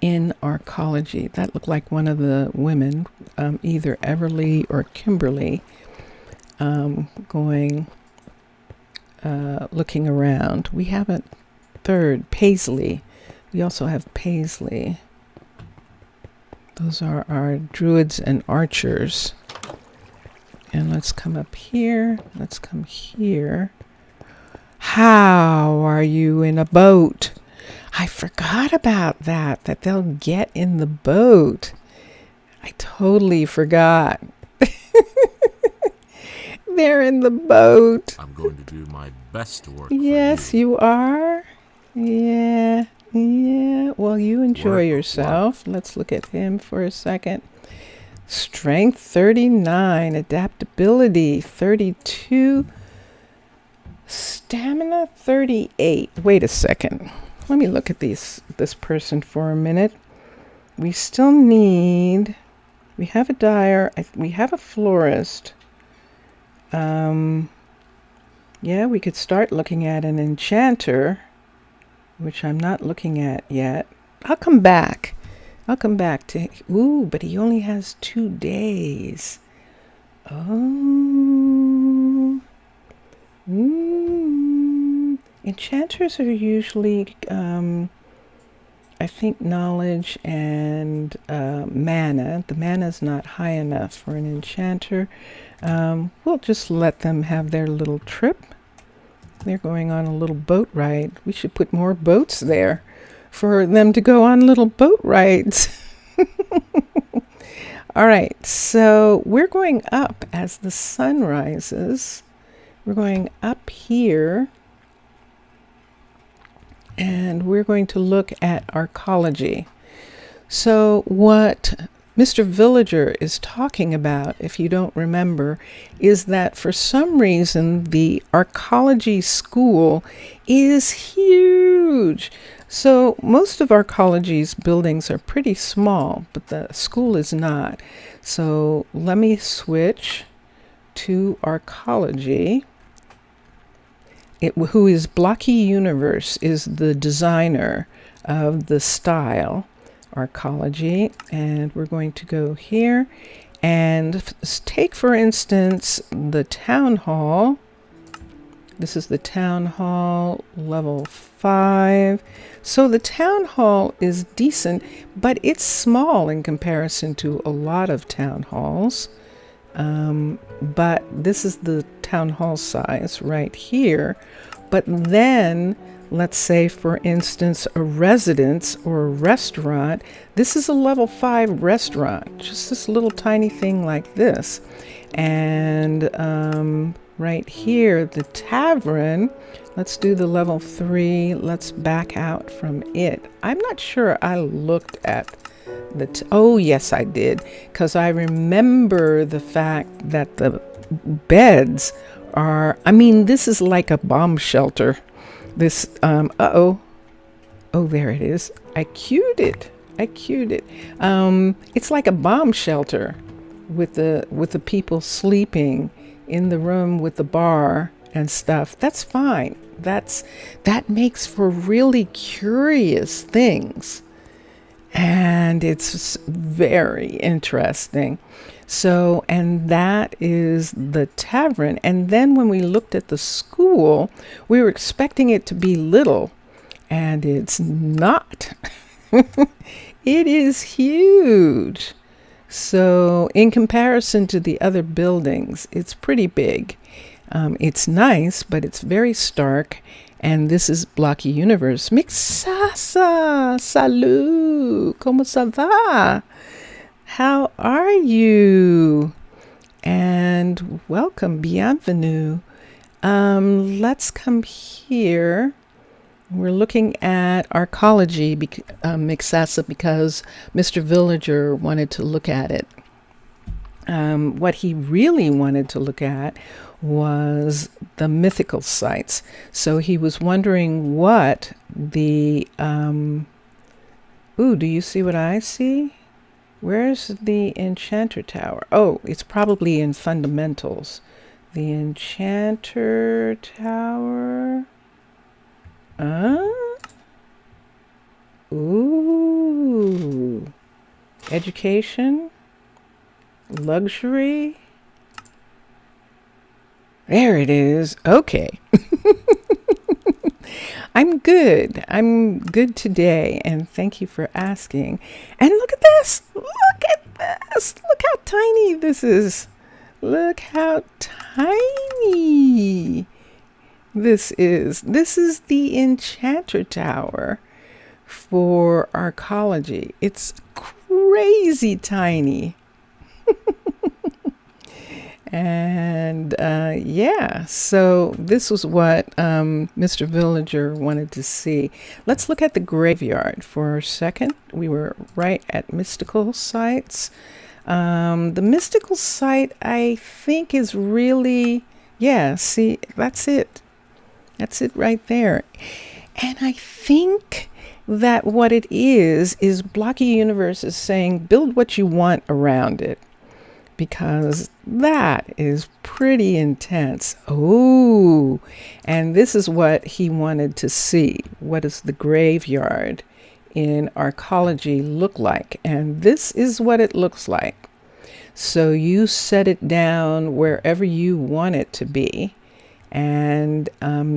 In archaeology, that looked like one of the women, either Everly or Kimberly, looking around. We have a third, Paisley. We also have Paisley. Those are our druids and archers. And let's come up here. Let's come here. How are you in a boat? I forgot about that they'll get in the boat. I totally forgot. They're in the boat. I'm going to do my best to work. Yes, you are. Yeah. Well, you enjoy yourself. Let's look at him for a second. Strength 39, adaptability 32, stamina 38. Wait a second. Let me look at this person for a minute. We still need, we have a dyer, we have a florist. Yeah, we could start looking at an enchanter, which I'm not looking at yet. I'll come back to, but he only has 2 days. Oh. Enchanters are usually, I think, knowledge and mana. The mana's not high enough for an enchanter. We'll just let them have their little trip. They're going on a little boat ride. We should put more boats there for them to go on little boat rides. All right, so we're going up as the sun rises. We're going up here. And we're going to look at archaeology. So what Mr. Villager is talking about, if you don't remember, is that for some reason the archaeology school is huge. So most of archaeology's buildings are pretty small, but the school is not. So let me switch to archaeology. Who is Blocky Universe is the designer of the style archaeology, and we're going to go here and take, for instance, the town hall. This is the town hall level 5. So the town hall is decent, but it's small in comparison to a lot of town halls. But this is the town hall size right here. But then, let's say, for instance, a residence or a restaurant. This is a level 5 restaurant, just this little tiny thing like this. And right here, the tavern, let's do the level 3. Let's back out from it. I'm not sure I looked at oh yes I did, because I remember the fact that the beds are, I mean, this is like a bomb shelter. This Oh, there it is. I cued it. It's like a bomb shelter with the people sleeping in the room with the bar and stuff. That's fine. That makes for really curious things. And it's very interesting. So, and that is the tavern. And then when we looked at the school, we were expecting it to be little, and it's not. It is huge. So, in comparison to the other buildings, it's pretty big. It's nice, but it's very stark. And this is Blocky Universe. Mixasa! Salut! Como ça va? How are you? And welcome, bienvenue. Let's come here. We're looking at arcology, Mixasa, because Mr. Villager wanted to look at it. What he really wanted to look at was the mythical sites. So he was wondering what the... do you see what I see? Where's the enchanter tower? Oh, it's probably in fundamentals. The enchanter tower... Ooh. Education. Luxury. There it is. Okay. I'm good. I'm good today, and thank you for asking. And look at this. Look at this. Look how tiny this is. Look how tiny this is. This is the enchanter tower for arcology. It's crazy tiny. And so this was what Mr. Villager wanted to see. Let's look at the graveyard for a second. We were right at mystical sites. The mystical site, I think, is really, see, that's it. That's it right there. And I think that what it is Blocky Universe is saying, build what you want around it, because that is pretty intense. Oh, and this is what he wanted to see. What does the graveyard in arcology look like? And this is what it looks like. So you set it down wherever you want it to be. And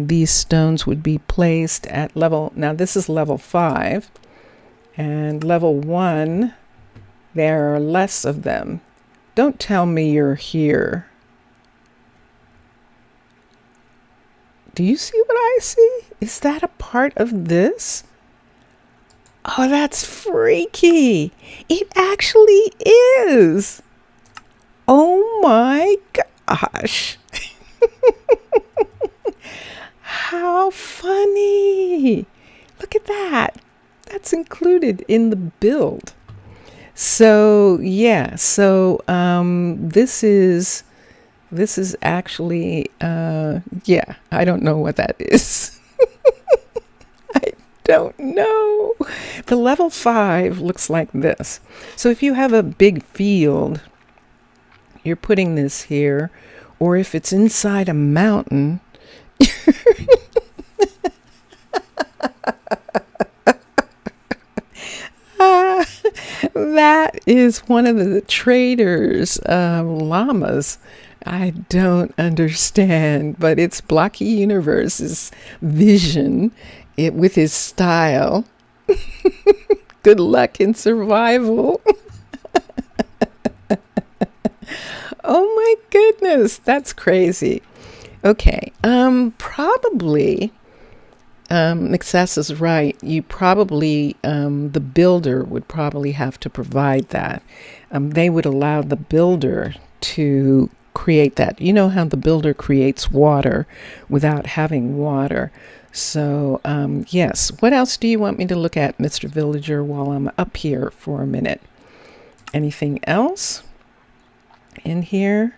these stones would be placed at level, now this is level 5, and level 1, there are less of them. Don't tell me you're here. Do you see what I see? Is that a part of this? Oh, that's freaky. It actually is. Oh my gosh. How funny. Look at that. That's included in the build. So this is actually I don't know what that is. I don't know. The level 5 looks like this. So if you have a big field, you're putting this here, or if it's inside a mountain, that is one of the traders' llamas. I don't understand, but it's Blocky Universe's vision with his style. Good luck in survival. Oh my goodness, that's crazy. Okay, probably, Mixas is right. You probably, the builder would probably have to provide that. They would allow the builder to create that. You know how the builder creates water without having water. So, yes. What else do you want me to look at, Mr. Villager, while I'm up here for a minute? Anything else in here?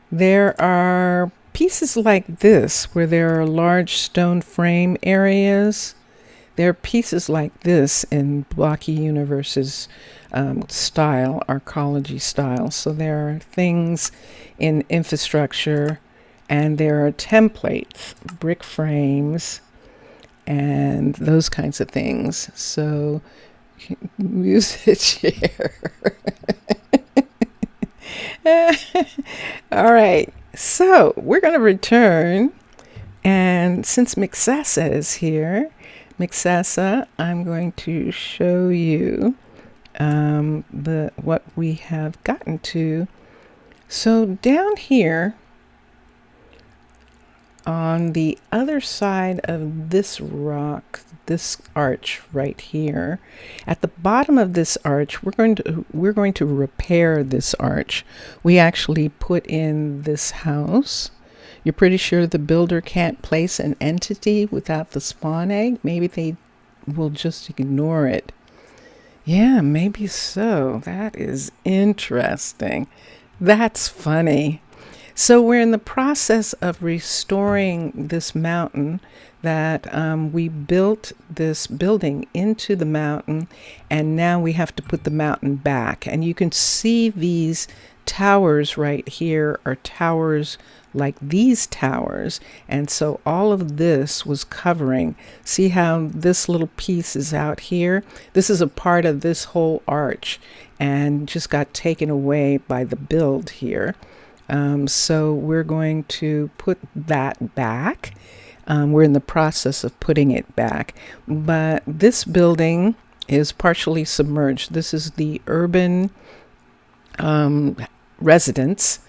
There are pieces like this, where there are large stone frame areas, there are pieces like this in Blocky Universe's style, arcology style. So there are things in infrastructure, and there are templates, brick frames, and those kinds of things. So use the chair. All right, so we're going to return, and since Mixasa is here, Mixasa, I'm going to show you what we have gotten to. So down here, on the other side of this rock, this arch right here, at the bottom of this arch, we're going to repair this arch. We actually put in this house. You're pretty sure the builder can't place an entity without the spawn egg? Maybe they will just ignore it. Yeah, maybe so. That is interesting. That's funny. So we're in the process of restoring this mountain that we built this building into the mountain, and now we have to put the mountain back. And you can see these towers right here are towers like these towers. And so all of this was covering. See how this little piece is out here? This is a part of this whole arch and just got taken away by the build here. So we're going to put that back. We're in the process of putting it back. But this building is partially submerged. This is the urban residence,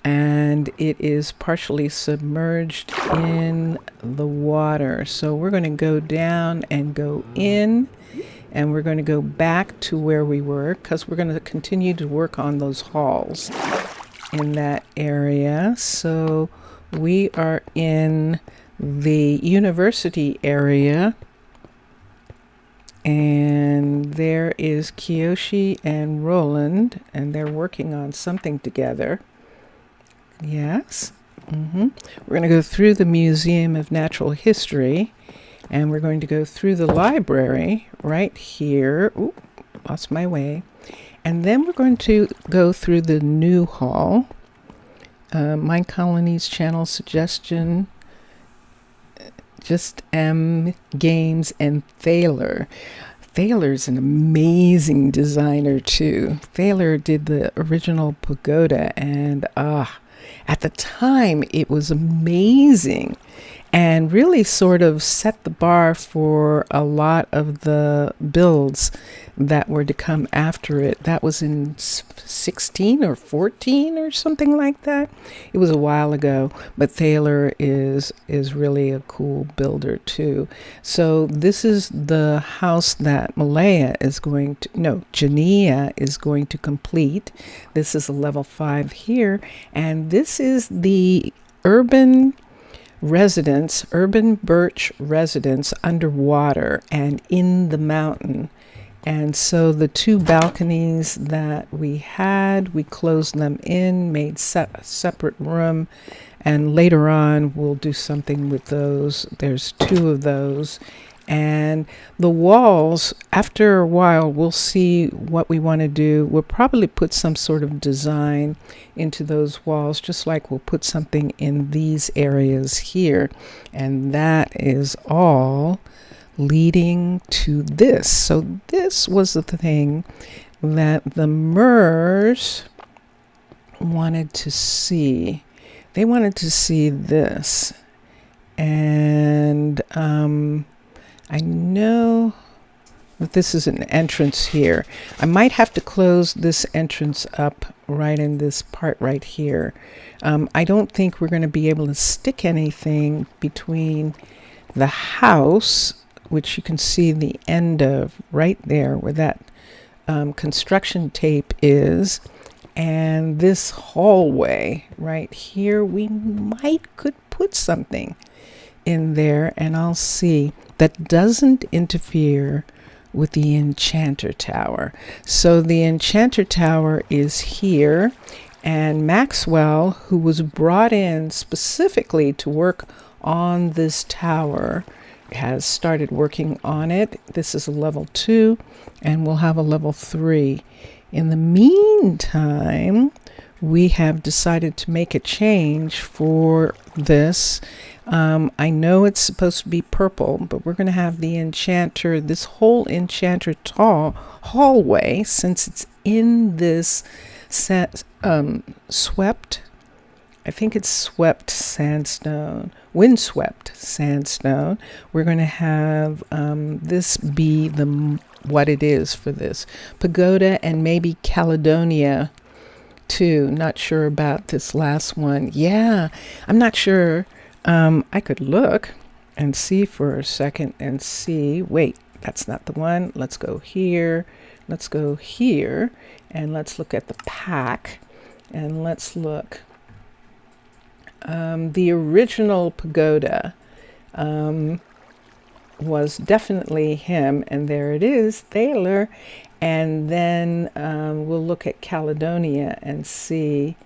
and it is partially submerged in the water. So we're going to go down and go in, and we're going to go back to where we were, because we're going to continue to work on those halls in that area. So we are in the university area, and there is Kiyoshi and Roland, and they're working on something together. Yes. We're going to go through the Museum of Natural History, and we're going to go through the library right here. Ooh, lost my way. And then we're going to go through the new hall. Minecolonies channel suggestion, Just M Games, and Thaler. Thaler's an amazing designer too. Thaler did the original pagoda, and at the time it was amazing and really sort of set the bar for a lot of the builds that were to come after it. That was in 16 or 14 or something like that. It was a while ago, but Thaler is really a cool builder too. So this is the house that Jania is going to complete. This is a level 5 here, and this is the urban Birch residence underwater and in the mountain. And so the 2 balconies that we had, we closed them in, made separate room, and later on we'll do something with those. There's 2 of those. And the walls, after a while, we'll see what we want to do. We'll probably put some sort of design into those walls, just like we'll put something in these areas here. And that is all leading to this. So this was the thing that the Mers wanted to see. They wanted to see this. And I know that this is an entrance here. I might have to close this entrance up right in this part right here. I don't think we're going to be able to stick anything between the house, which you can see the end of right there where that construction tape is, and this hallway right here. We could put something in there, and I'll see, that doesn't interfere with the enchanter tower. So the enchanter tower is here, And Maxwell, who was brought in specifically to work on this tower, has started working on it. This is a level 2, and we'll have a level 3. In the meantime, we have decided to make a change for this. I know it's supposed to be purple, but we're going to have the enchanter, this whole enchanter hallway, since it's in this swept, I think it's swept sandstone, windswept sandstone. We're going to have this be what it is for this pagoda, and maybe Caledonia too. Not sure about this last one. Yeah, I'm not sure. I could look and see for a second and see. Wait, that's not the one. Let's go here. Let's go here, and let's look at the pack, and let's look. The original pagoda was definitely him, and there it is, Thaler. And then we'll look at Caledonia and see,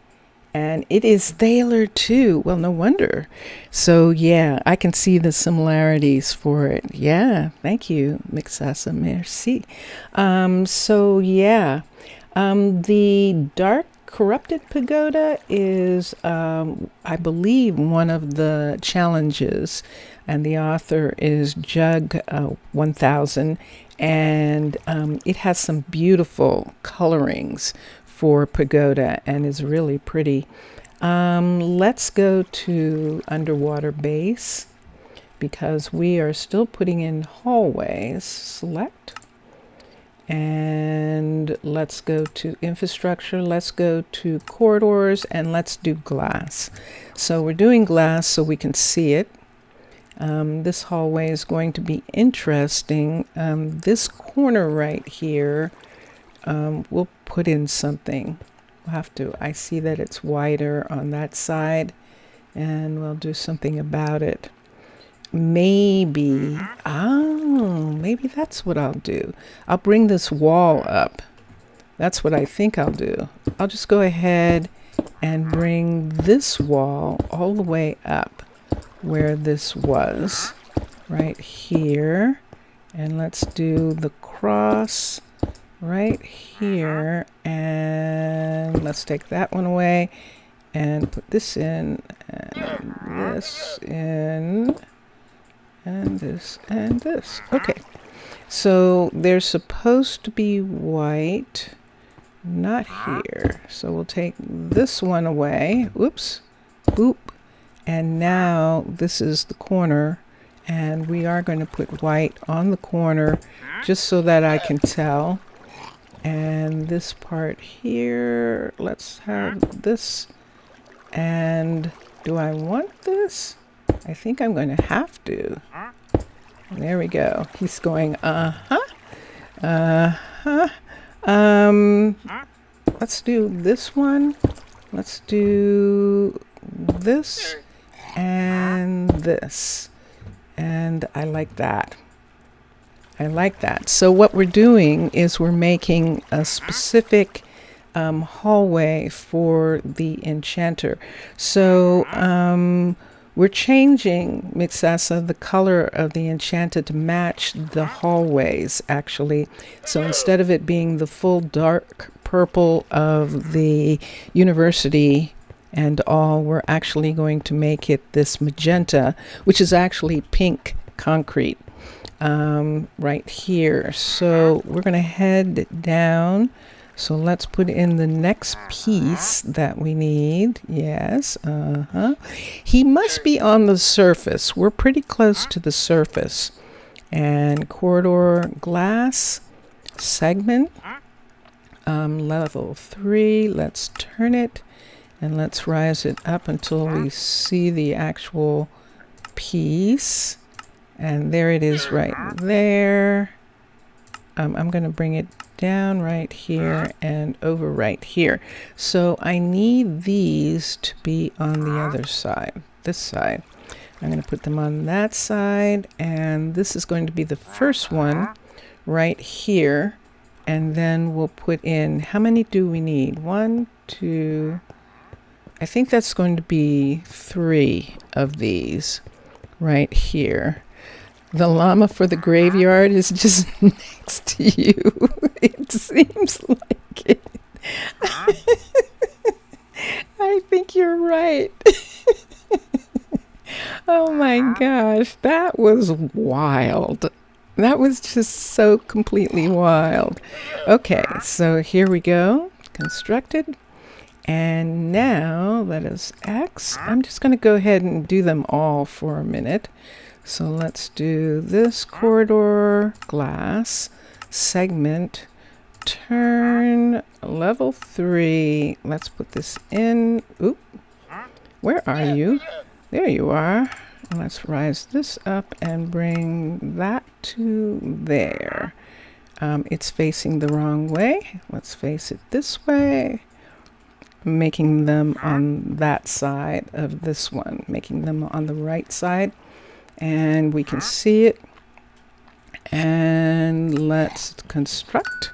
and it is Thaler too. Well, no wonder. So yeah, I can see the similarities for it. Yeah, thank you, Mixasa, merci. So yeah, the dark corrupted pagoda is, I believe, one of the challenges, and the author is Jug 1000, and it has some beautiful colorings for pagoda and is really pretty. Let's go to underwater base, because we are still putting in hallways. Select. And let's go to infrastructure, let's go to corridors, and let's do glass. So we're doing glass so we can see it. This hallway is going to be interesting. This corner right here, we'll put in something. We'll have to, I see that it's wider on that side, and we'll do something about it. Maybe that's what I'll do. I'll bring this wall up. That's what I think I'll do. I'll just go ahead and bring this wall all the way up where this was, right here. And let's do the cross right here. And let's take that one away and put this in, and this in, and this and this. Okay, so they're supposed to be white, not here. So we'll take this one away. Oops, boop. And now this is the corner, and we are going to put white on the corner just so that I can tell. And this part here, let's have this. And do I want this? I think I'm going to have to. There we go. He's going, let's do this one. Let's do this and this. And I like that. I like that. So what we're doing is we're making a specific hallway for the enchanter. So we're changing, Mixasa, the color of the enchanter to match the hallways, actually. So instead of it being the full dark purple of the university and all, we're actually going to make it this magenta, which is actually pink concrete, right here. So we're going to head down. So let's put in the next piece that we need. Yes, He must be on the surface. We're pretty close to the surface. And corridor glass segment, level 3. Let's turn it and let's rise it up until we see the actual piece. And there it is right there. I'm going to bring it down right here and over right here. So I need these to be on the other side, this side. I'm going to put them on that side, and this is going to be the first one right here And then we'll put in, how many do we need? 1, 2, I think that's going to be 3 of these right here. The llama for the graveyard is just next to you. It seems like it. I think you're right. Oh my gosh, that was wild. That was just so completely wild. Okay, so here we go. Constructed. And now let us X. I'm just going to go ahead and do them all for a minute. So let's do this corridor, glass, segment, turn, level 3. Let's put this in. Oop. Where are you? There you are. Let's rise this up and bring that to there. It's facing the wrong way. Let's face it this way. Making them on that side of this one. Making them on the right side. And we can see it. And let's construct.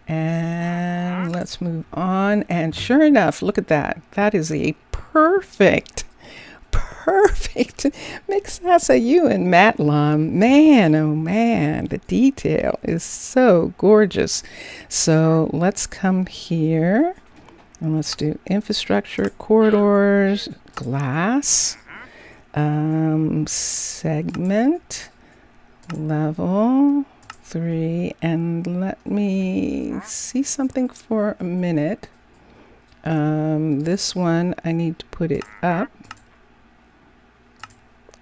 And let's move on. And sure enough, look at that. That is a perfect Mixasa and Matlon. Man, oh man, the detail is so gorgeous. So let's come here and let's do infrastructure, corridors, glass, segment, level 3, and let me see something for a minute. This one, I need to put it up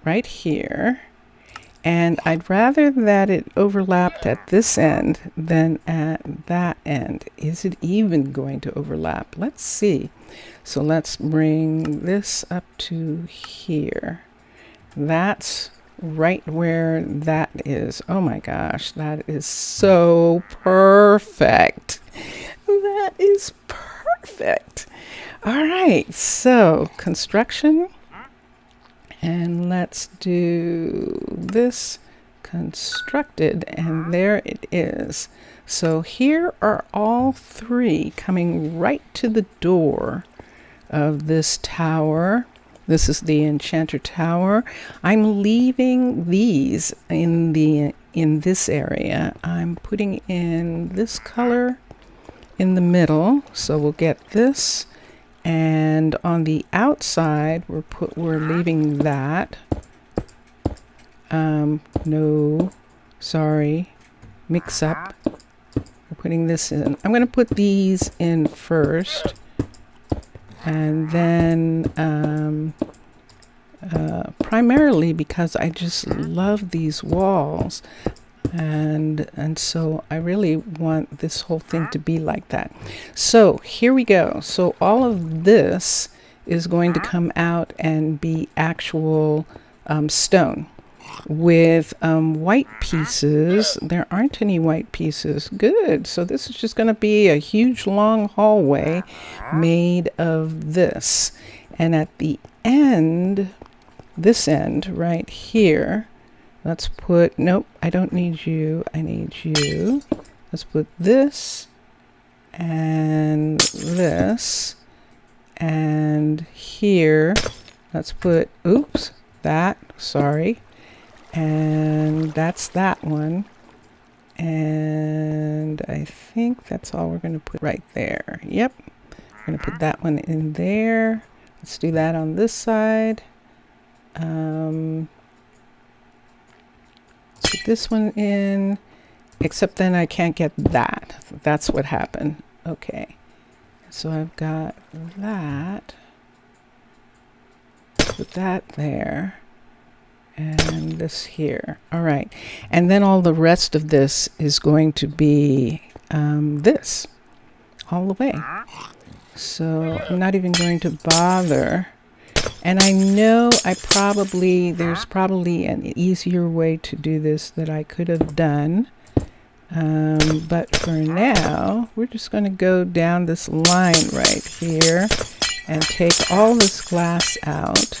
right here, and I'd rather that it overlapped at this end than at that end. Is it even going to overlap? Let's see. So let's bring this up to here. That's right where that is. Oh my gosh, that is so perfect. That is perfect. All right, so construction. And let's do this constructed, and there it is. So here are all 3 coming right to the door of this tower. This is the enchanter tower. I'm leaving these in this area. I'm putting in this color in the middle, so we'll get this. And on the outside, we're leaving that. No, sorry, mix up. We're putting this in. I'm going to put these in first, and then primarily because I just love these walls. And so I really want this whole thing to be like that. So here we go. So all of this is going to come out and be actual stone with white pieces. There aren't any white pieces. Good. So this is just going to be a huge long hallway made of this. And at the end, this end right here, let's put, nope, I don't need you, I need you. Let's put this and this, and here, let's put, oops, that, sorry, and that's that one. And I think that's all we're going to put right there. Yep, we're going to put that one in there. Let's do that on this side. Put this one in, except then I can't get that. That's what happened. Okay, so I've got that. Put that there, and this here. All right, and then all the rest of this is going to be this all the way. So I'm not even going to bother. And I know there's probably an easier way to do this that I could have done. But for now, we're just going to go down this line right here and take all this glass out.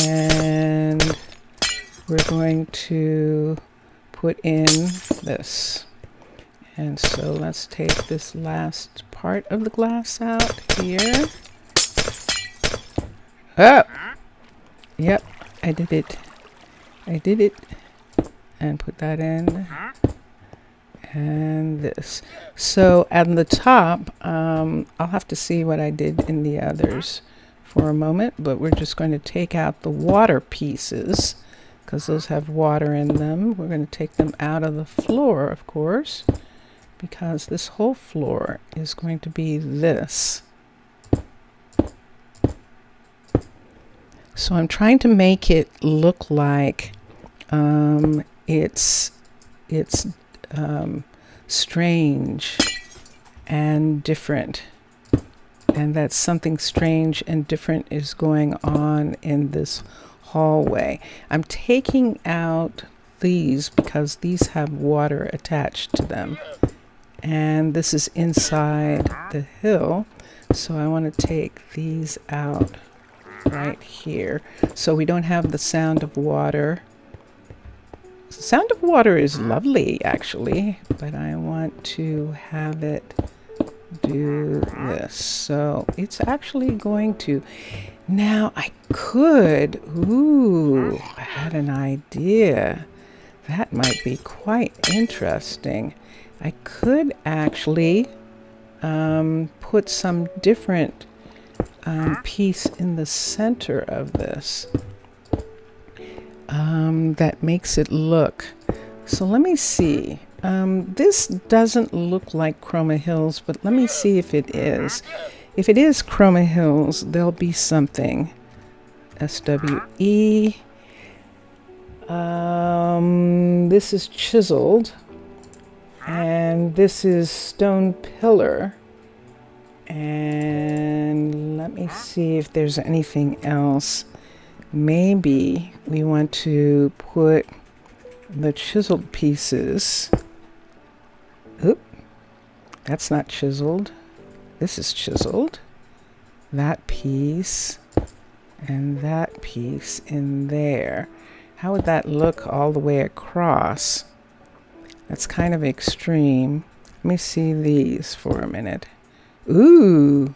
And we're going to put in this. And so let's take this last part of the glass out here. Oh! Yep, I did it. I did it. And put that in. And this. So at the top, I'll have to see what I did in the others for a moment, but we're just going to take out the water pieces because those have water in them. We're going to take them out of the floor, of course, because this whole floor is going to be this. So I'm trying to make it look like it's strange and different, and that something strange and different is going on in this hallway. I'm taking out these because these have water attached to them, and this is inside the hill, so I want to take these out right here so we don't have the sound of water. The sound of water is lovely, actually, but I want to have it do this. So it's actually going to... Now I could... Ooh, I had an idea. That might be quite interesting. I could actually put some different piece in the center of this. That makes it look. So let me see. This doesn't look like Chroma Hills, but let me see if it is. If it is Chroma Hills, there'll be something. SWE. This is chiseled. And this is stone pillar. And let me see if there's anything else. Maybe we want to put the chiseled pieces. Oop, that's not chiseled. This is chiseled. That piece and that piece in there. How would that look all the way across? That's kind of extreme. Let me see these for a minute. Ooh,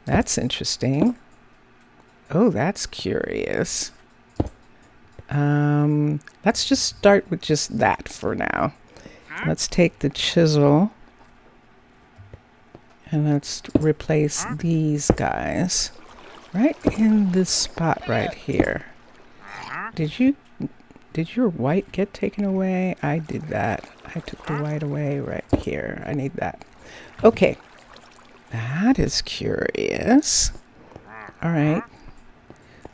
that's interesting. Oh, that's curious. Let's just start with just that for now. Let's take the chisel and let's replace these guys right in this spot right here. Did your white get taken away? I did that. I took the white away right here. I need that. Okay. That is curious. All right.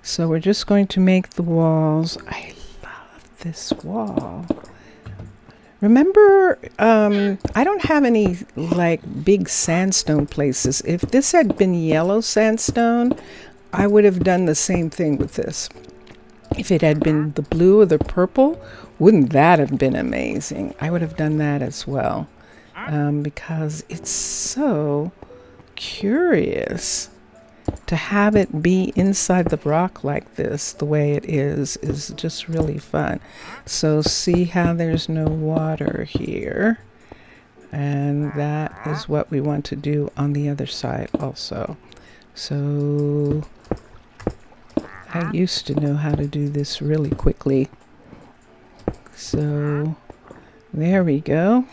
So we're just going to make the walls. I love this wall. Remember, I don't have any like big sandstone places. If this had been yellow sandstone, I would have done the same thing with this. If it had been the blue or the purple, wouldn't that have been amazing? I would have done that as well, because it's so curious. To have it be inside the rock like this, the way it is just really fun. So see how there's no water here. And that is what we want to do on the other side also. So I used to know how to do this really quickly. So there we go.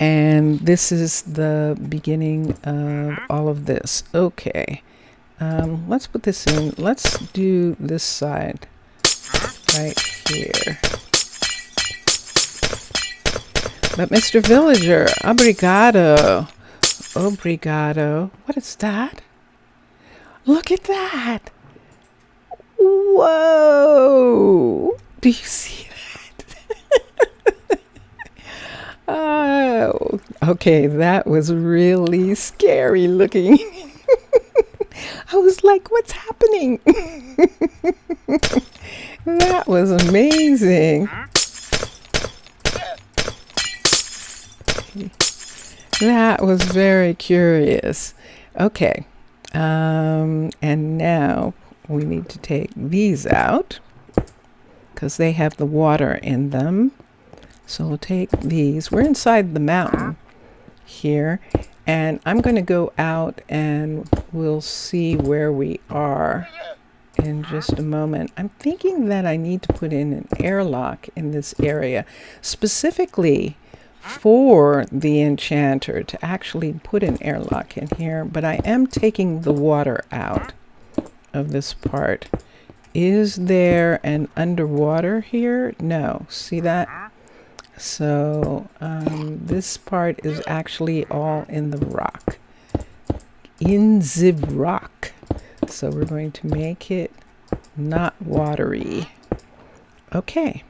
And this is the beginning of all of this. Okay. Let's put this in. Let's do this side right here. But Mr. Villager, obrigado. Obrigado. What is that? Look at that. Whoa. Do you see that? Oh, okay. That was really scary looking. I was like, what's happening? That was amazing. That was very curious. Okay. And now we need to take these out because they have the water in them. So we'll take these. We're inside the mountain here, and I'm going to go out and we'll see where we are in just a moment. I'm thinking that I need to put in an airlock in this area, specifically for the enchanter to actually put an airlock in here, but I am taking the water out of this part. Is there an underwater here? No. See that? So this part is actually all in the rock. In the rock. So we're going to make it not watery. Okay.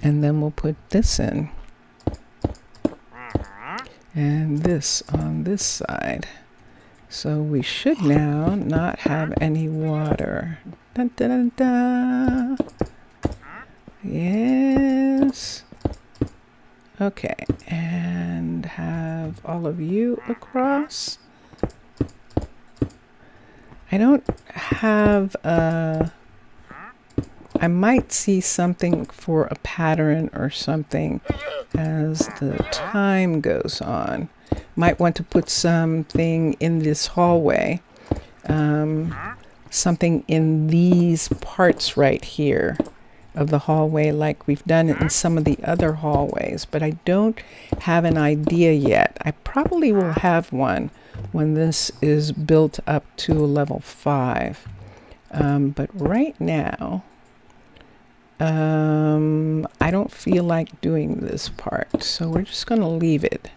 And then we'll put this in. And this on this side. So we should now not have any water. Dun, dun, dun, dun. Yes. Okay, and have all of you across. I don't have I might see something for a pattern or something as the time goes on. Might want to put something in this hallway. Something in these parts right here of the hallway like we've done it in some of the other hallways, but I don't have an idea yet. I probably will have one when this is built up to a level 5. But right now, I don't feel like doing this part, so we're just going to leave it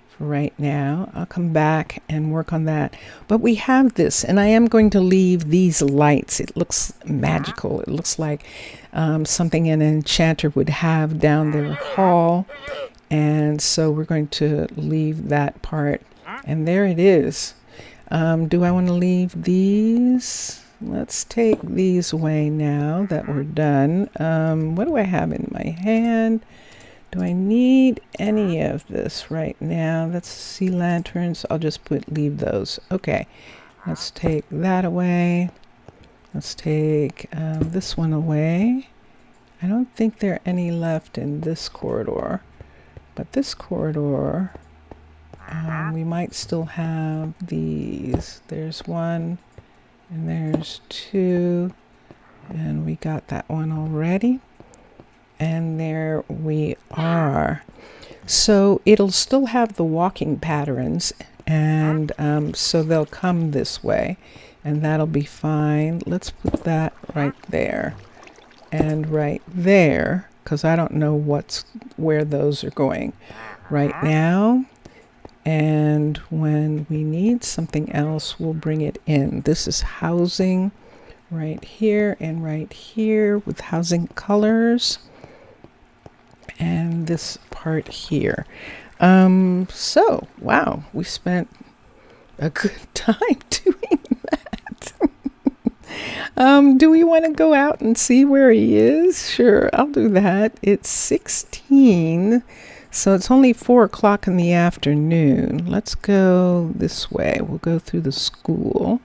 for right now. I'll come back and work on that. But we have this, and I am going to leave these lights. It looks magical. It looks like something an enchanter would have down their hall. And so we're going to leave that part. And there it is. Do I want to leave these? Let's take these away now that we're done. What do I have in my hand? Do I need any of this right now? That's sea lanterns. I'll just leave those. Okay. Let's take that away. Let's take this one away. I don't think there are any left in this corridor. But this corridor, we might still have these. There's one, and there's two, and we got that one already. And there we are. So it'll still have the walking patterns, and so they'll come this way, and that'll be fine. Let's put that right there and right there, because I don't know where those are going right now. And when we need something else, we'll bring it in. This is housing right here and right here with housing colors. And this part here. So, wow, we spent a good time doing that. Do we want to go out and see where he is? Sure, I'll do that. It's 16, so it's only 4 o'clock in the afternoon. Let's go this way. We'll go through the school.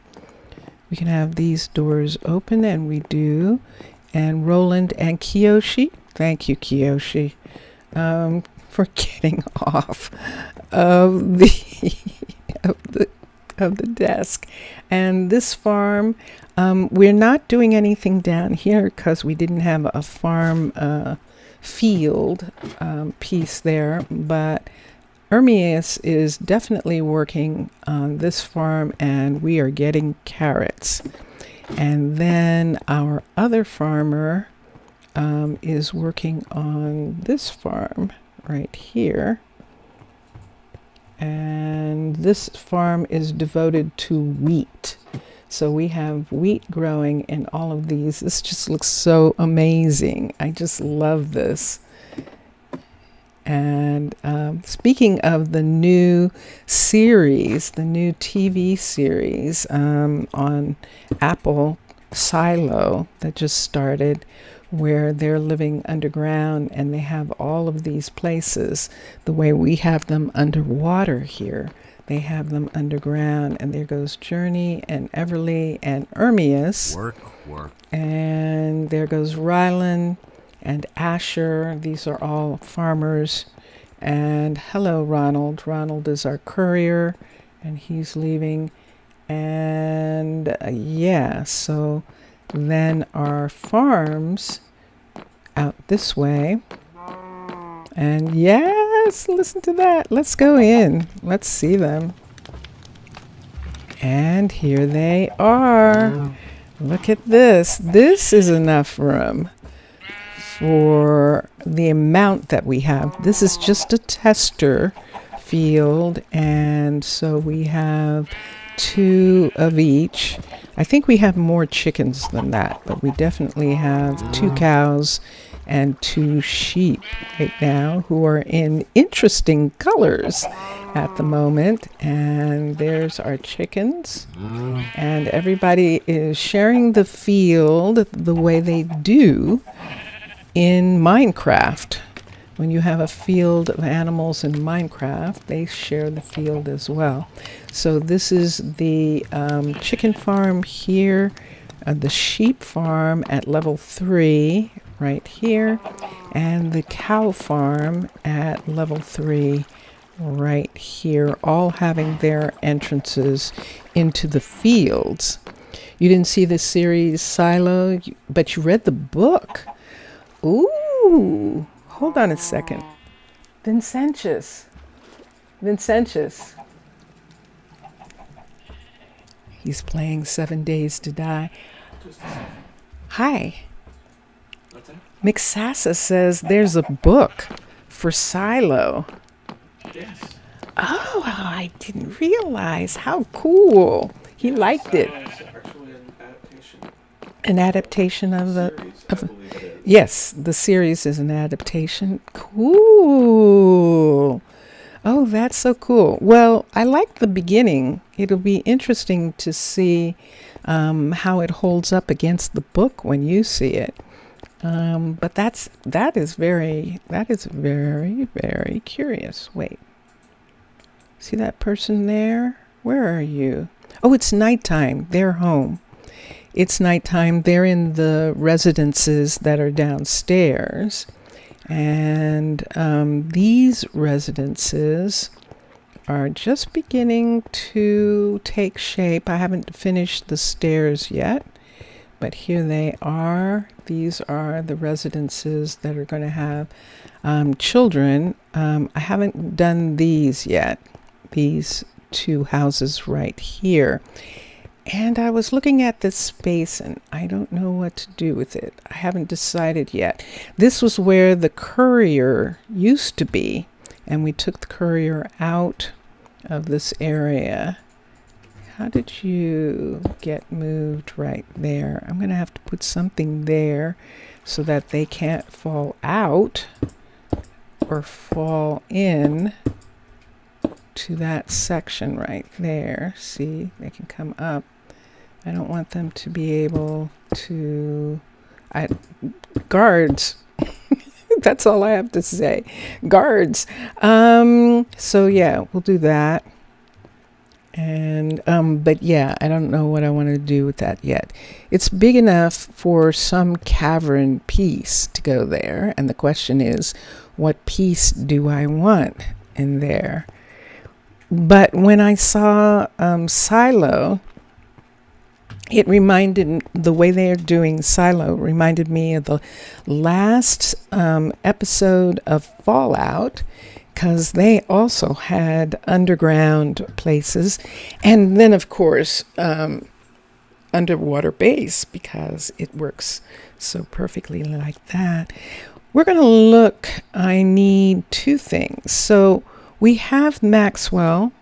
We can have these doors open, and we do. And Roland and Kiyoshi. Thank you, Kiyoshi, for getting off of the desk. And this farm, we're not doing anything down here because we didn't have a farm field piece there. But Ermias is definitely working on this farm, and we are getting carrots. And then our other farmer is working on this farm right here. And this farm is devoted to wheat. So we have wheat growing in all of these. This just looks so amazing. I just love this. And speaking of the new series, the new TV series on Apple, Silo, that just started, where they're living underground and they have all of these places the way we have them underwater here. They have them underground, and there goes Journey and Everly and Ermias. Work. And there goes Rylan. and Asher. These are all farmers. And hello, Ronald. Ronald is our courier, and he's leaving. And yeah, so then our farms out this way. And yes, listen to that. Let's go in. Let's see them. And here they are. Look at this. This is enough room for the amount that we have. This is just a tester field, and so we have 2 of each. I think we have more chickens than that, but we definitely have 2 cows and 2 sheep right now who are in interesting colors at the moment. And there's our chickens, and everybody is sharing the field the way they do in Minecraft. When you have a field of animals in Minecraft, they share the field as well. So this is the chicken farm here, the sheep farm at level 3 right here, and the cow farm at level 3 right here, all having their entrances into the fields. You didn't see the series Silo, but you read the book. Ooh, hold on a second. Vincentius. He's playing 7 Days to Die. Hi. Mixasa says there's a book for Silo. Yes. Oh, I didn't realize. How cool. He liked it. It's actually an adaptation. An adaptation of the... Series, of I believe it is. Yes, the series is an adaptation. Cool. Oh, that's so cool. Well, I like the beginning. It'll be interesting to see how it holds up against the book when you see it. But that is very, very curious. Wait. See that person there? Where are you? Oh, it's nighttime. They're home. It's nighttime. They're in the residences that are downstairs. And these residences are just beginning to take shape. I haven't finished the stairs yet, but here they are. These are the residences that are going to have children. I haven't done these yet, these 2 houses right here. And I was looking at this space, and I don't know what to do with it. I haven't decided yet. This was where the courier used to be, and we took the courier out of this area. How did you get moved right there? I'm going to have to put something there so that they can't fall out or fall in to that section right there. See, they can come up. I don't want them to be able to... guards. That's all I have to say. Guards. So yeah, we'll do that. And but yeah, I don't know what I want to do with that yet. It's big enough for some cavern piece to go there, and the question is, what piece do I want in there? But when I saw Silo, it reminded, the way they are doing Silo reminded me of the last episode of Fallout, because they also had underground places, and then of course underwater base, because it works so perfectly like that. We're going to look, I need 2 things. So we have Maxwell.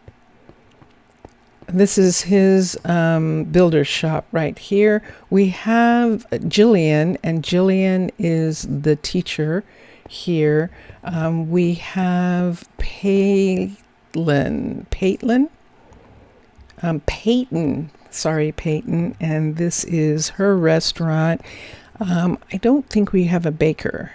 This is his builder shop right here. We have Jillian, and Jillian is the teacher here. We have Peyton, and this is her restaurant. I don't think we have a baker.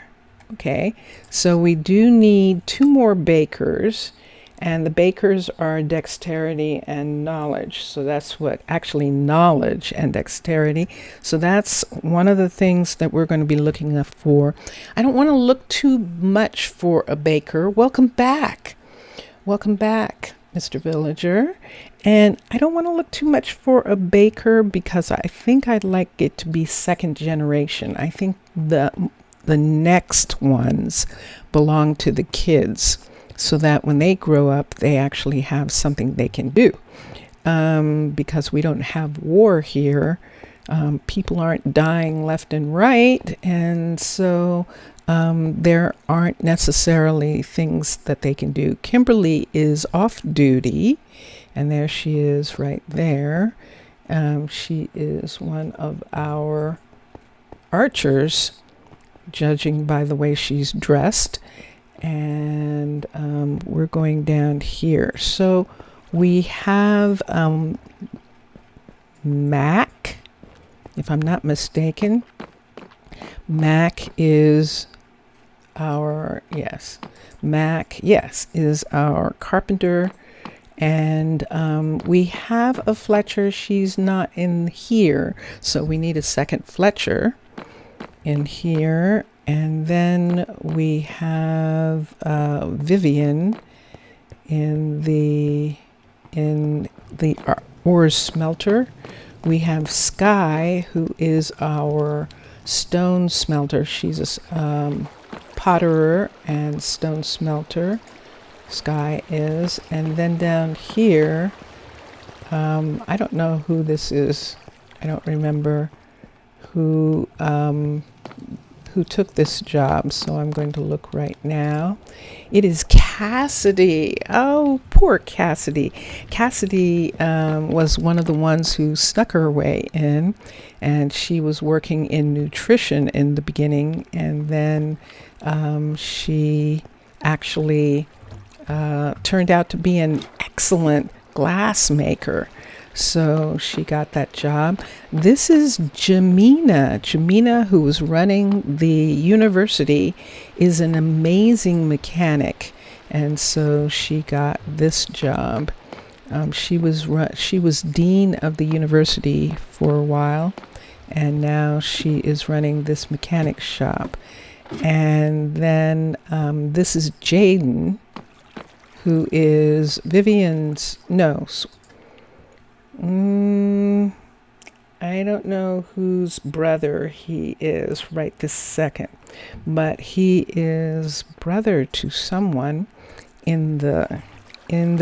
Okay, so we do need 2 more bakers, And the bakers are dexterity and knowledge. So that's what actually knowledge and dexterity. So that's one of the things that we're going to be looking for. I don't want to look too much for a baker. Welcome back. Welcome back, Mr. Villager. And I don't want to look too much for a baker because I think I'd like it to be second generation. I think the next ones belong to the kids so that when they grow up, they actually have something they can do. Because we don't have war here. People aren't dying left and right. And so there aren't necessarily things that they can do. Kimberly is off duty. And there she is right there. She is one of our archers, judging by the way she's dressed. And we're going down here. So we have Mac, if I'm not mistaken. Mac is our, is our carpenter. And we have a Fletcher. She's not in here, so we need a second Fletcher in here. And then we have Vivian in the ore smelter. We have Sky, who is our stone smelter. She's a potterer and stone smelter. Sky is. And then down here, I don't know who this is. I don't remember who took this job, so I'm going to look right now. It is Cassidy. Oh, poor Cassidy. Cassidy was one of the ones who snuck her way in, and she was working in nutrition in the beginning, and then she actually turned out to be an excellent glass maker. So she got that job. This is Jamina. Jamina, who was running the university, is an amazing mechanic. And so she got this job. She was dean of the university for a while. And now she is running this mechanic shop. And then this is Jaden, who is Vivian's, I don't know whose brother he is right this second, but he is brother to someone in the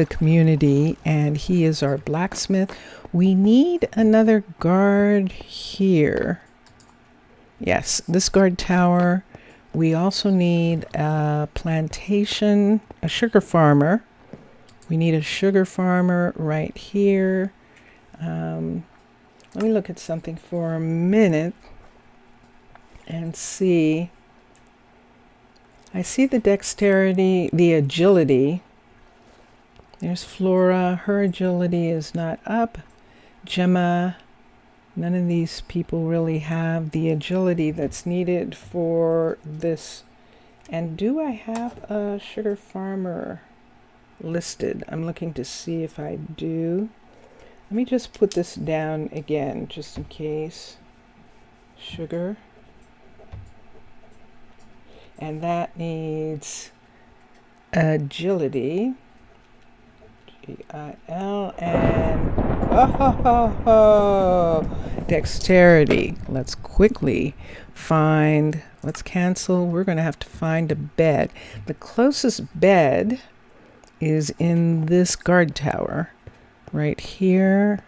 community, and he is our blacksmith. We need another guard here. Yes, this guard tower. We also need a plantation, a sugar farmer. We need a sugar farmer right here. Let me look at something for a minute and see. I see the dexterity, the agility. There's Flora. Her agility is not up. Gemma. None of these people really have the agility that's needed for this. And do I have a sugar farmer listed? I'm looking to see if I do. Let me just put this down again, just in case. Sugar. And that needs agility. G-I-L and dexterity. Let's quickly find, let's cancel. We're going to have to find a bed. The closest bed is in this guard tower right here.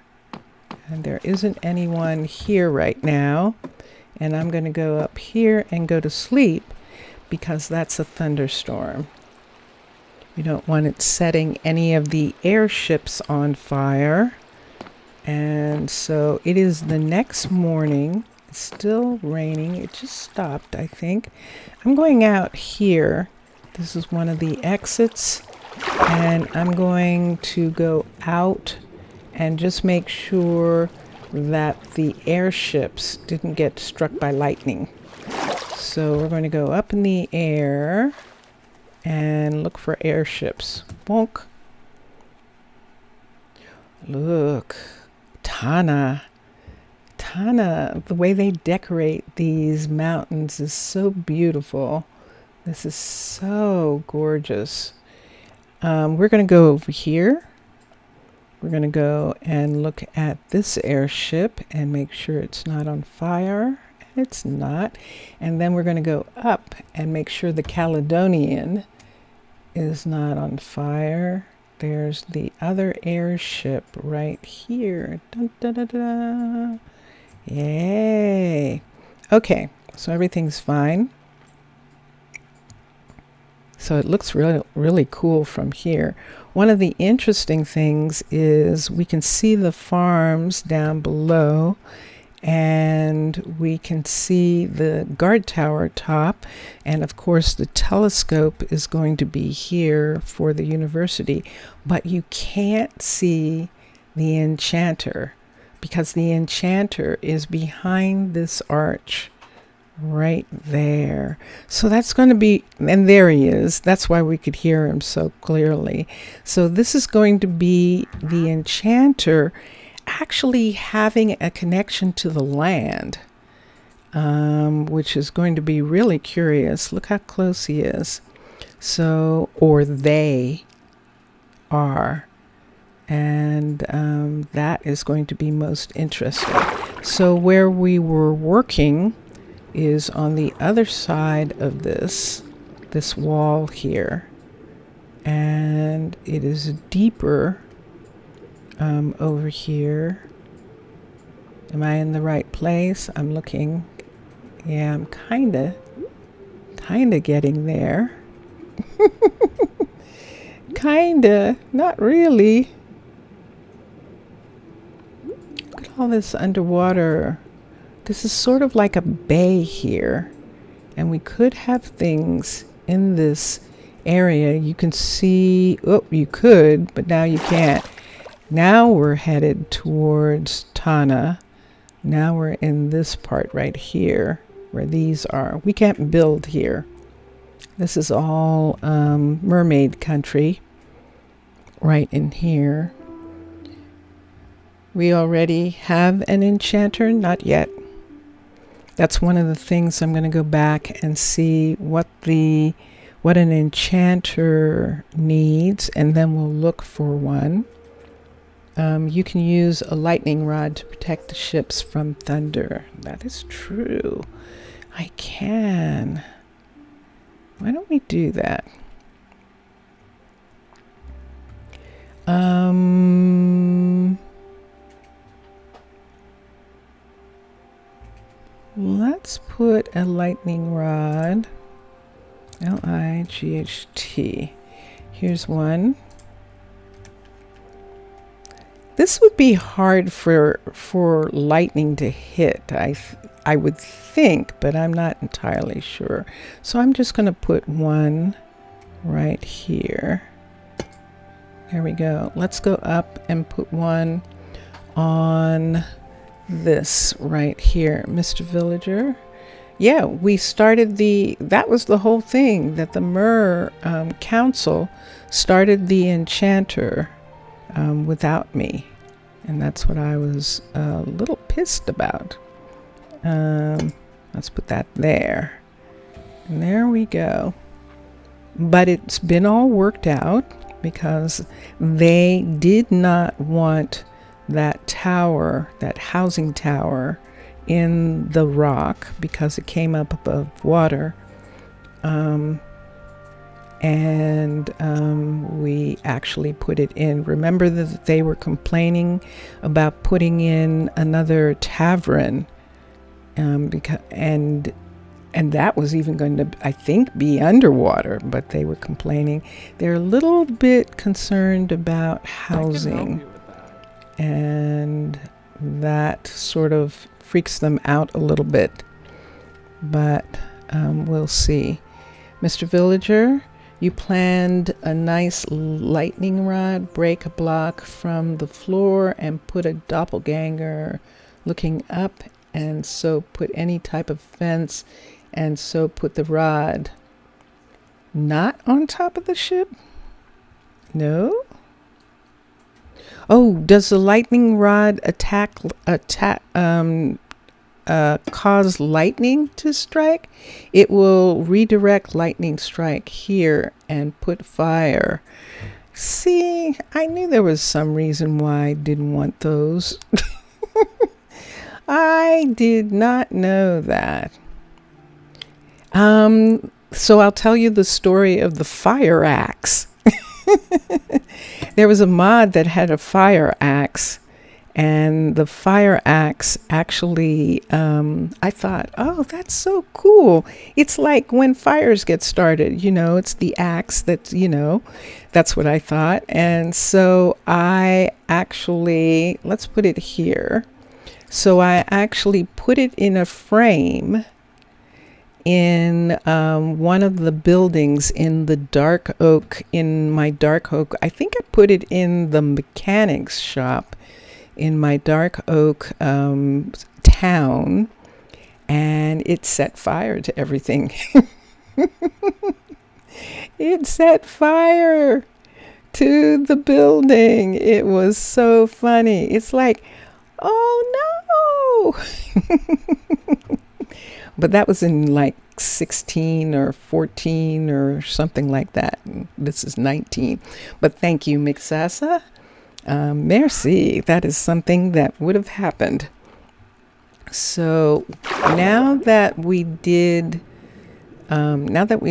And there isn't anyone here right now. And I'm going to go up here and go to sleep because that's a thunderstorm. We don't want it setting any of the airships on fire. And so it is the next morning. It's still raining. It just stopped, I think. I'm going out here. This is one of the exits. And I'm going to go out and just make sure that the airships didn't get struck by lightning. So we're going to go up in the air and look for airships. Bonk. Look, Tana. Tana, the way they decorate these mountains is so beautiful. This is so gorgeous. We're going to go over here. We're going to go and look at this airship and make sure it's not on fire. It's not. And then we're going to go up and make sure the Caledonian is not on fire. There's the other airship right here. Dun, dun, dun, dun. Yay. Okay, so everything's fine. So it looks really, really cool from here. One of the interesting things is we can see the farms down below, and we can see the guard tower top, and of course the telescope is going to be here for the university, but you can't see the enchanter because the enchanter is behind this arch right there. So that's going to be, and there he is. That's why we could hear him so clearly. So this is going to be the enchanter actually having a connection to the land, which is going to be really curious. Look how close he is. So, or they are. And that is going to be most interesting. So where we were working is on the other side of this wall here, and it is deeper over here. Am I in the right place? I'm looking. Yeah, I'm kinda getting there. Kinda, not really. Look at all this underwater. This is sort of like a bay here, and we could have things in this area. You can see, oh, you could, but now you can't. Now we're headed towards Tana. Now we're in this part right here where these are. We can't build here. This is all mermaid country right in here. We already have an enchanter? Not yet. That's one of the things I'm going to go back and see what an enchanter needs, and then we'll look for one. You can use a lightning rod to protect the ships from thunder. That is true. I can. Why don't we do that? Let's put a lightning rod. L-I-G-H-T. Here's one. This would be hard for lightning to hit, I would think, but I'm not entirely sure. So I'm just going to put one right here. There we go. Let's go up and put one on this right here. Mr. Villager. Yeah, we started that was the whole thing, that the Mer Council started the enchanter without me. And that's what I was a little pissed about. Let's put that there. And there we go. But it's been all worked out because they did not want that tower, that housing tower, in the rock because it came up above water. We actually put it in. Remember that they were complaining about putting in another tavern, and that was even going to, I think, be underwater, but they were complaining. They're a little bit concerned about housing, and that sort of freaks them out a little bit, but we'll see. Mr. Villager, you planned a nice lightning rod, break a block from the floor and put a doppelganger looking up, and so put any type of fence, and so put the rod not on top of the ship? No? Oh, does the lightning rod cause lightning to strike? It will redirect lightning strike here and put fire. See, I knew there was some reason why I didn't want those. I did not know that. So I'll tell you the story of the fire axe. There was a mod that had a fire axe, and the fire axe actually, I thought, oh, that's so cool. It's like when fires get started, it's the axe that, that's what I thought. And so I actually, let's put it here. So I actually put it in a frame in one of the buildings in the dark oak, in my dark oak. I think I put it in the mechanics shop in my dark oak town, and it set fire to everything. It set fire to the building. It was so funny. It's like, oh no. But that was in like 16 or 14 or something like that. This is 19. But thank you, Mixasa. Merci. That is something that would have happened. So now that we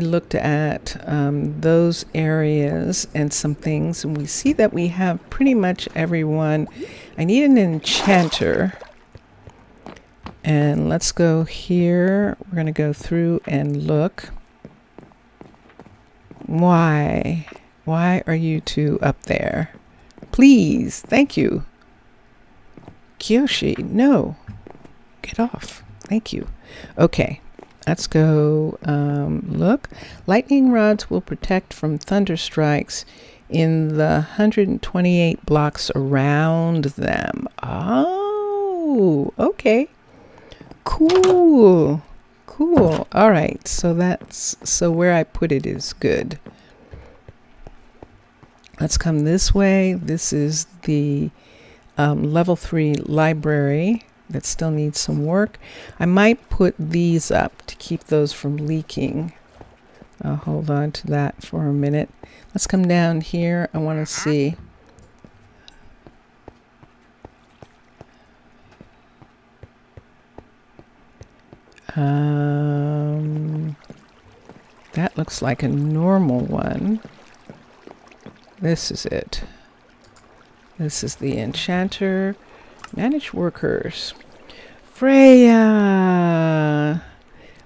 looked at those areas and some things, and we see that we have pretty much everyone. I need an enchanter. And let's go here. We're going to go through and look. Why are you two up there? Please, thank you. Kiyoshi, no. Get off. Thank you. Okay, let's go look. Lightning rods will protect from thunder strikes in the 128 blocks around them. Oh, okay. Cool. All right. So where I put it is good. Let's come this way. This is the level 3 library that still needs some work. I might put these up to keep those from leaking. I'll hold on to that for a minute. Let's come down here. I want to see. That looks like a normal one. This is it. This is the enchanter. Manage workers. Freya!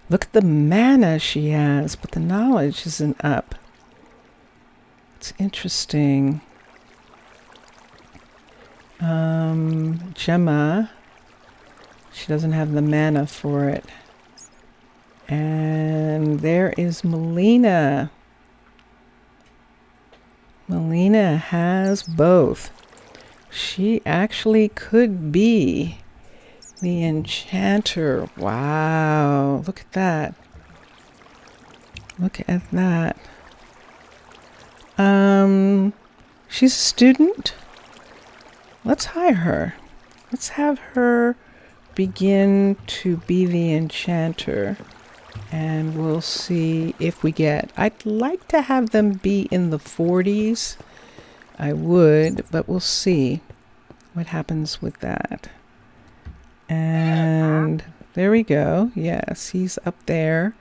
Look at the mana she has, but the knowledge isn't up. It's interesting. Gemma. She doesn't have the mana for it. And there is Melina. Melina has both. She actually could be the enchanter. Wow, look at that. Look at that. She's a student. Let's hire her. Let's have her begin to be the enchanter. And we'll see if we get... I'd like to have them be in the 40s. I would, but we'll see what happens with that. And there we go. Yes, he's up there.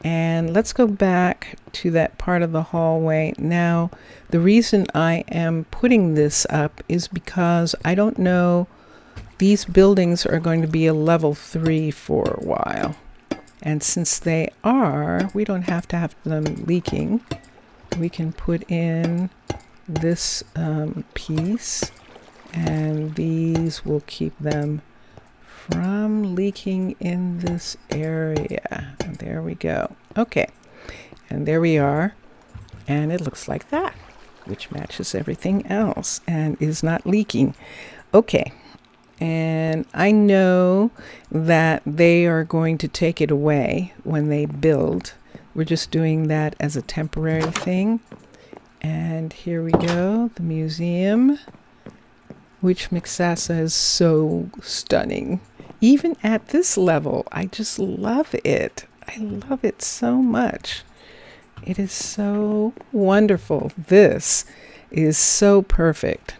And let's go back to that part of the hallway. Now, the reason I am putting this up is because I don't know... These buildings are going to be a level 3 for a while. And since they are, we don't have to have them leaking. We can put in this piece, and these will keep them from leaking in this area. And there we go. Okay, and there we are. And it looks like that, which matches everything else and is not leaking. Okay. And I know that they are going to take it away when they build. We're just doing that as a temporary thing. And here we go, the museum. which Mixasa is so stunning. Even at this level, I just love it. I love it so much. It is so wonderful. This is so perfect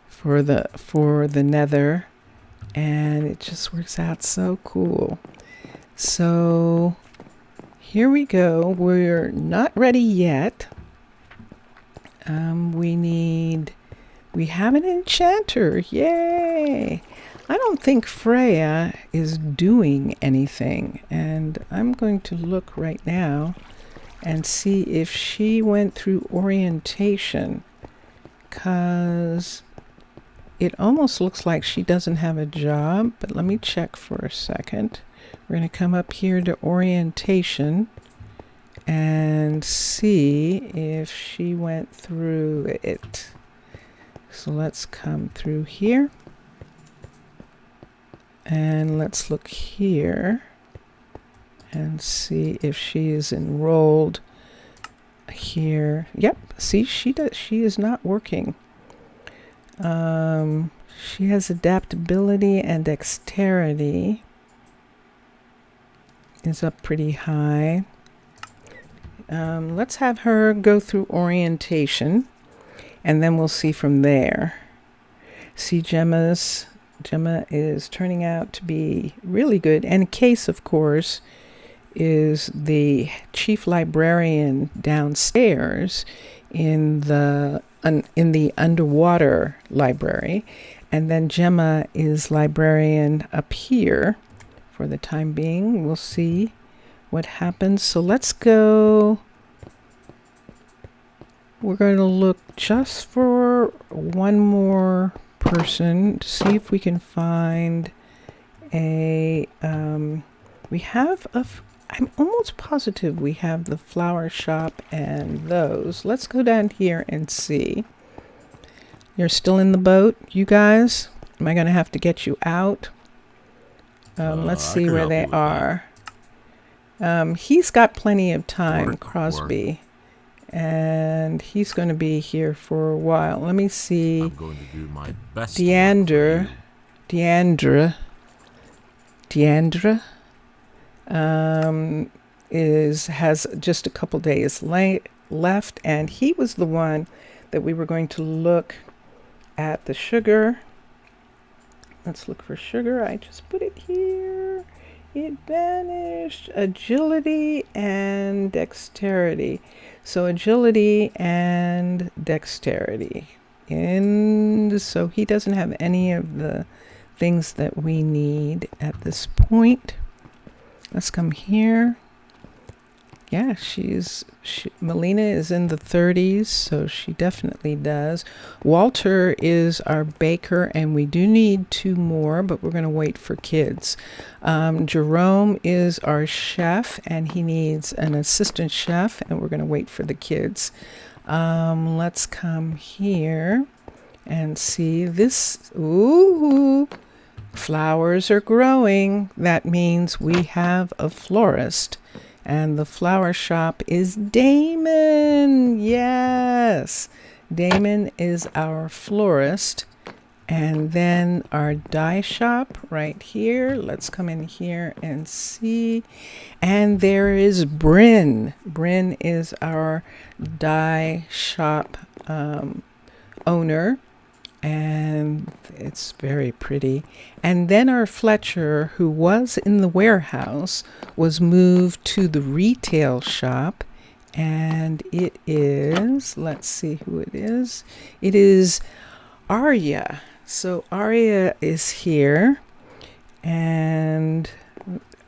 for the nether, and it just works out so cool. So here we go. We're not ready yet. We have an enchanter. Yay! I don't think Freya is doing anything, and I'm going to look right now and see if she went through orientation, because it almost looks like she doesn't have a job, but let me check for a second. We're going to come up here to orientation and see if she went through it. So let's come through here. And let's look here and see if she is enrolled here. Yep, see, she is not working. She has adaptability and dexterity is up pretty high. Let's have her go through orientation, and then we'll see from there. See, Gemma is turning out to be really good. And Case, of course, is the chief librarian downstairs in the underwater library. And then Gemma is librarian up here for the time being. We'll see what happens. So let's go. We're going to look just for one more person to see if we can find a I'm almost positive we have the flower shop and those. Let's go down here and see. You're still in the boat, you guys? Am I going to have to get you out? Let's see where they are. He's got plenty of time, Crosby. And he's going to be here for a while. Let me see. I'm going to do my best. Deandra has just a couple days left, and he was the one that we were going to look at the sugar. Let's look for sugar. I just put it here. It vanished. Agility and dexterity. So agility and dexterity. And so he doesn't have any of the things that we need at this point. Let's come here. Yeah, Melina is in the 30s, so she definitely does. Walter is our baker, and we do need 2 more, but we're going to wait for kids. Jerome is our chef, and he needs an assistant chef, and we're going to wait for the kids. Let's come here and see this. Ooh, flowers are growing. That means we have a florist. And the flower shop is Damon. Yes, Damon is our florist. And then our dye shop right here. Let's come in here and see. And there is Bryn. Bryn is our dye shop owner. And it's very pretty. And then our Fletcher, who was in the warehouse, was moved to the retail shop. And it is, let's see who it is. It is Arya. So Arya is here. And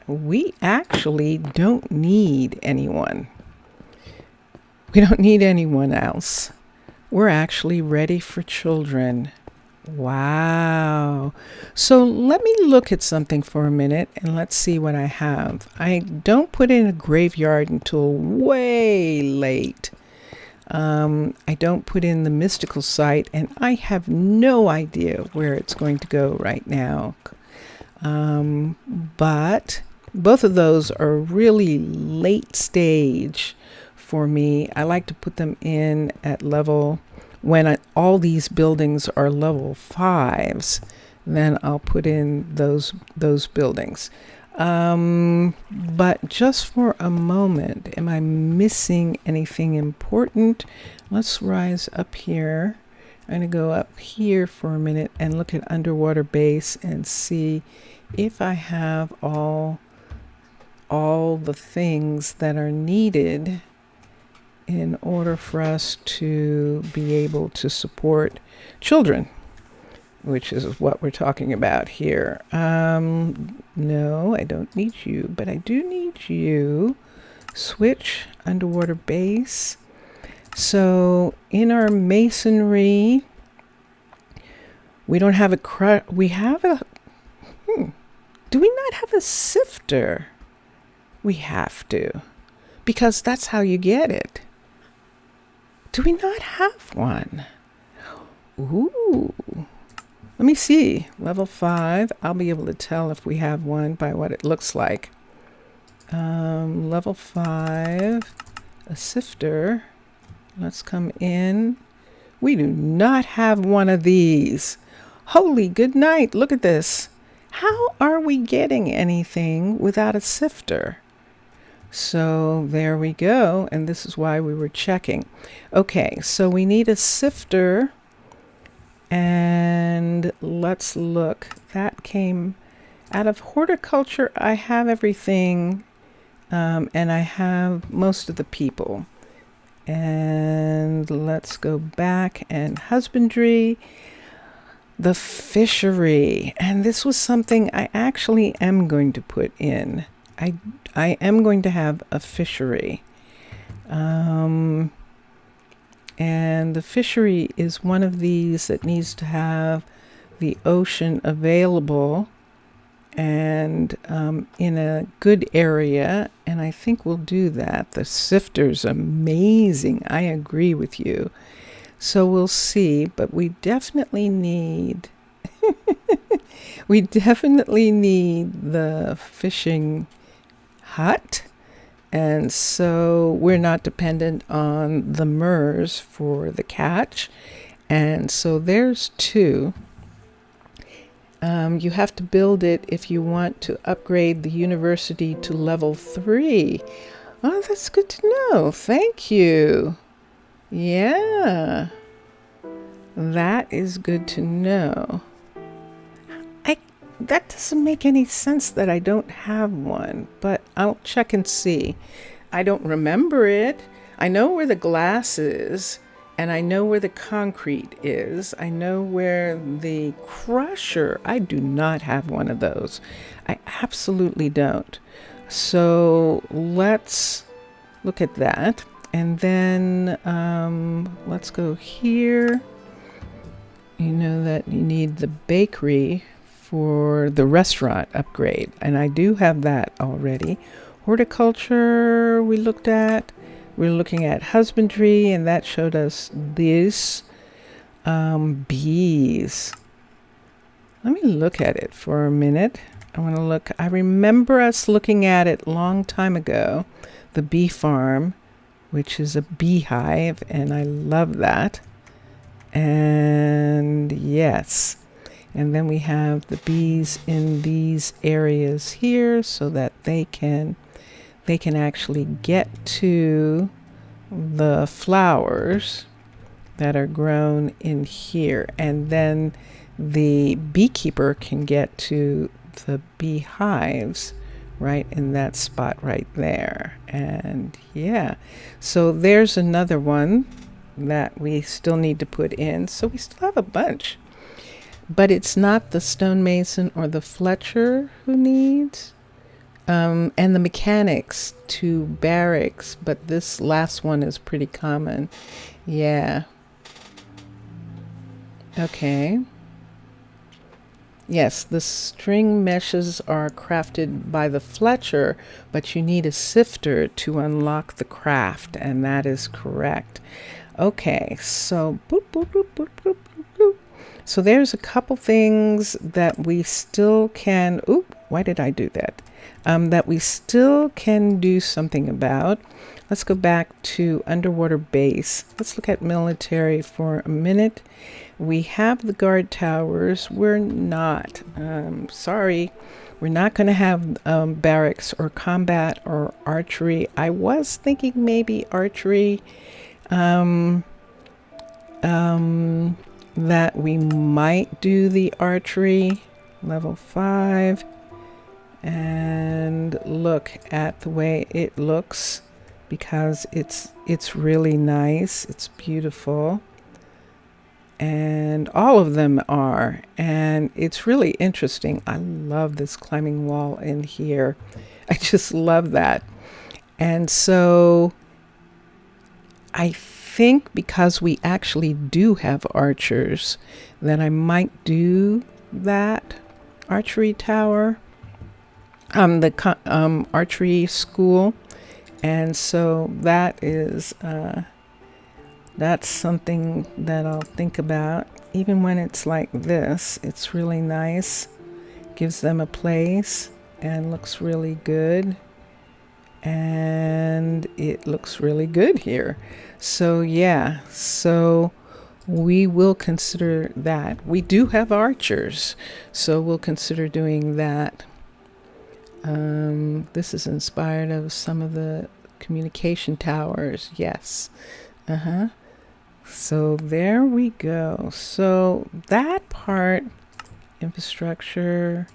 we actually don't need anyone. We don't need anyone else. We're actually ready for children. Wow. So let me look at something for a minute and let's see what I have. I don't put in a graveyard until way late. I don't put in the mystical site, and I have no idea where it's going to go right now. But both of those are really late stage for me. I like to put them in at level when all these buildings are level 5s, then I'll put in those buildings. But just for a moment, am I missing anything important? Let's rise up here. I'm going to go up here for a minute and look at underwater base and see if I have all the things that are needed in order for us to be able to support children, which is what we're talking about here. No, I don't need you, but I do need you. Switch underwater base. So in our masonry, we don't have we have a, do we not have a sifter? We have to, because that's how you get it. Do we not have one? Ooh. Let me see. Level 5. I'll be able to tell if we have one by what it looks like. Level 5. A sifter. Let's come in. We do not have one of these. Holy good night. Look at this. How are we getting anything without a sifter? So there we go. And this is why we were checking. Okay, so we need a sifter. And let's look. That came out of horticulture. I have everything. And I have most of the people. And let's go back, and husbandry, the fishery. And this was something I actually am going to put in. I am going to have a fishery. And the fishery is one of these that needs to have the ocean available and in a good area, and I think we'll do that. The sifter's amazing. I agree with you. So we'll see, but we definitely need the fishing hut, and so we're not dependent on the MERS for the catch. And so there's 2. You have to build it if you want to upgrade the university to level 3. Oh, that's good to know. Thank you. Yeah, that is good to know. That doesn't make any sense that I don't have one, but I'll check and see. I don't remember it. I know where the glass is. And I know where the concrete is. I know where the crusher, I do not have one of those. I absolutely don't. So let's look at that. And then let's go here. You know that you need the bakery for the restaurant upgrade. And I do have that already. Horticulture we looked at. We're looking at husbandry, and that showed us this. Bees. Let me look at it for a minute. I want to look. I remember us looking at it a long time ago. The bee farm, which is a beehive, and I love that. And yes. And then we have the bees in these areas here so that they can actually get to the flowers that are grown in here. And then the beekeeper can get to the beehives right in that spot right there. And yeah, so there's another one that we still need to put in. So we still have a bunch. But it's not the stonemason or the Fletcher who needs. And the mechanics to barracks, but this last one is pretty common. Yeah. Okay. Yes, the string meshes are crafted by the Fletcher, but you need a sifter to unlock the craft, and that is correct. Okay, so boop, boop, boop, boop, boop, boop, boop. So there's a couple things that we still can, why did I do that? That we still can do something about. Let's go back to underwater base. Let's look at military for a minute. We have the guard towers. We're not, sorry, we're not going to have barracks or combat or archery. I was thinking maybe archery, that we might do the archery level 5 and look at the way it looks, because it's really nice. It's beautiful. And all of them are, and it's really interesting. I love this climbing wall in here. I just love that. And so I think because we actually do have archers, that I might do that archery tower, the archery school. And so that is that's something that I'll think about. Even when it's like this, it's really nice. Gives them a place and looks really good. And it looks really good here. So yeah, so we will consider that. We do have archers, so we'll consider doing that. This is inspired of some of the communication towers. Yes. So there we go. So that part, infrastructure.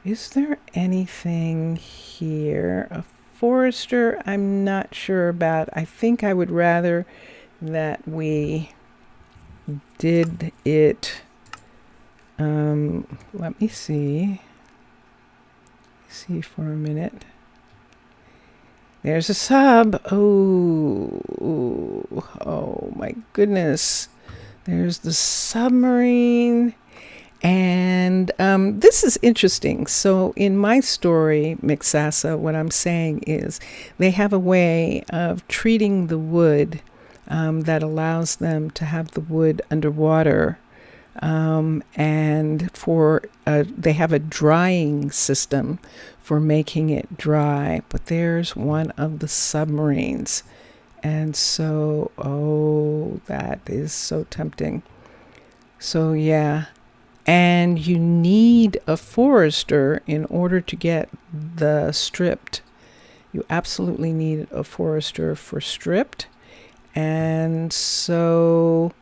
Is there anything here? A forester, I'm not sure about. I think I would rather that we did it. Let me see. See for a minute. There's a sub. Oh my goodness. There's the submarine. And this is interesting. So in my story, Mixasa, what I'm saying is they have a way of treating the wood that allows them to have the wood underwater. And for they have a drying system for making it dry. But there's one of the submarines. And so, that is so tempting. So yeah. And you need a forester in order to get the stripped. You absolutely need a forester for stripped. And so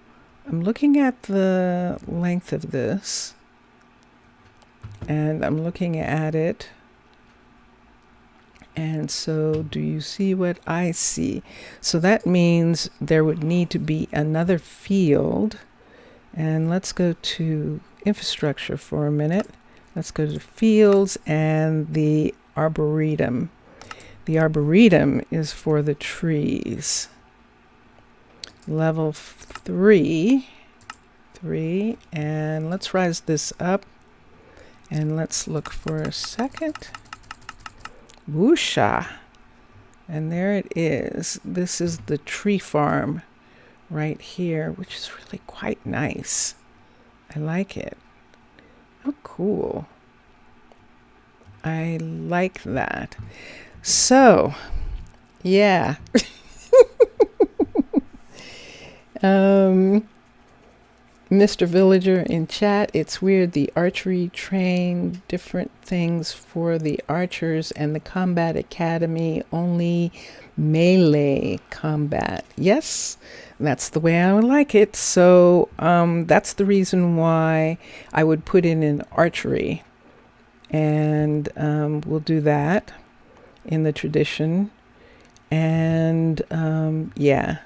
I'm looking at the length of this. And I'm looking at it. And so do you see what I see? So that means there would need to be another field. And let's go to infrastructure for a minute. Let's go to fields and the arboretum. The arboretum is for the trees. Level 3. And let's rise this up. And let's look for a second. Woosha. And there it is. This is the tree farm right here, which is really quite nice. I like it. Oh, cool. I like that. So, yeah. Mr. Villager in chat, it's weird the archery train different things for the archers and the combat academy only melee combat. Yes, that's the way I would like it. So that's the reason why I would put in an archery, and we'll do that in the tradition. And yeah,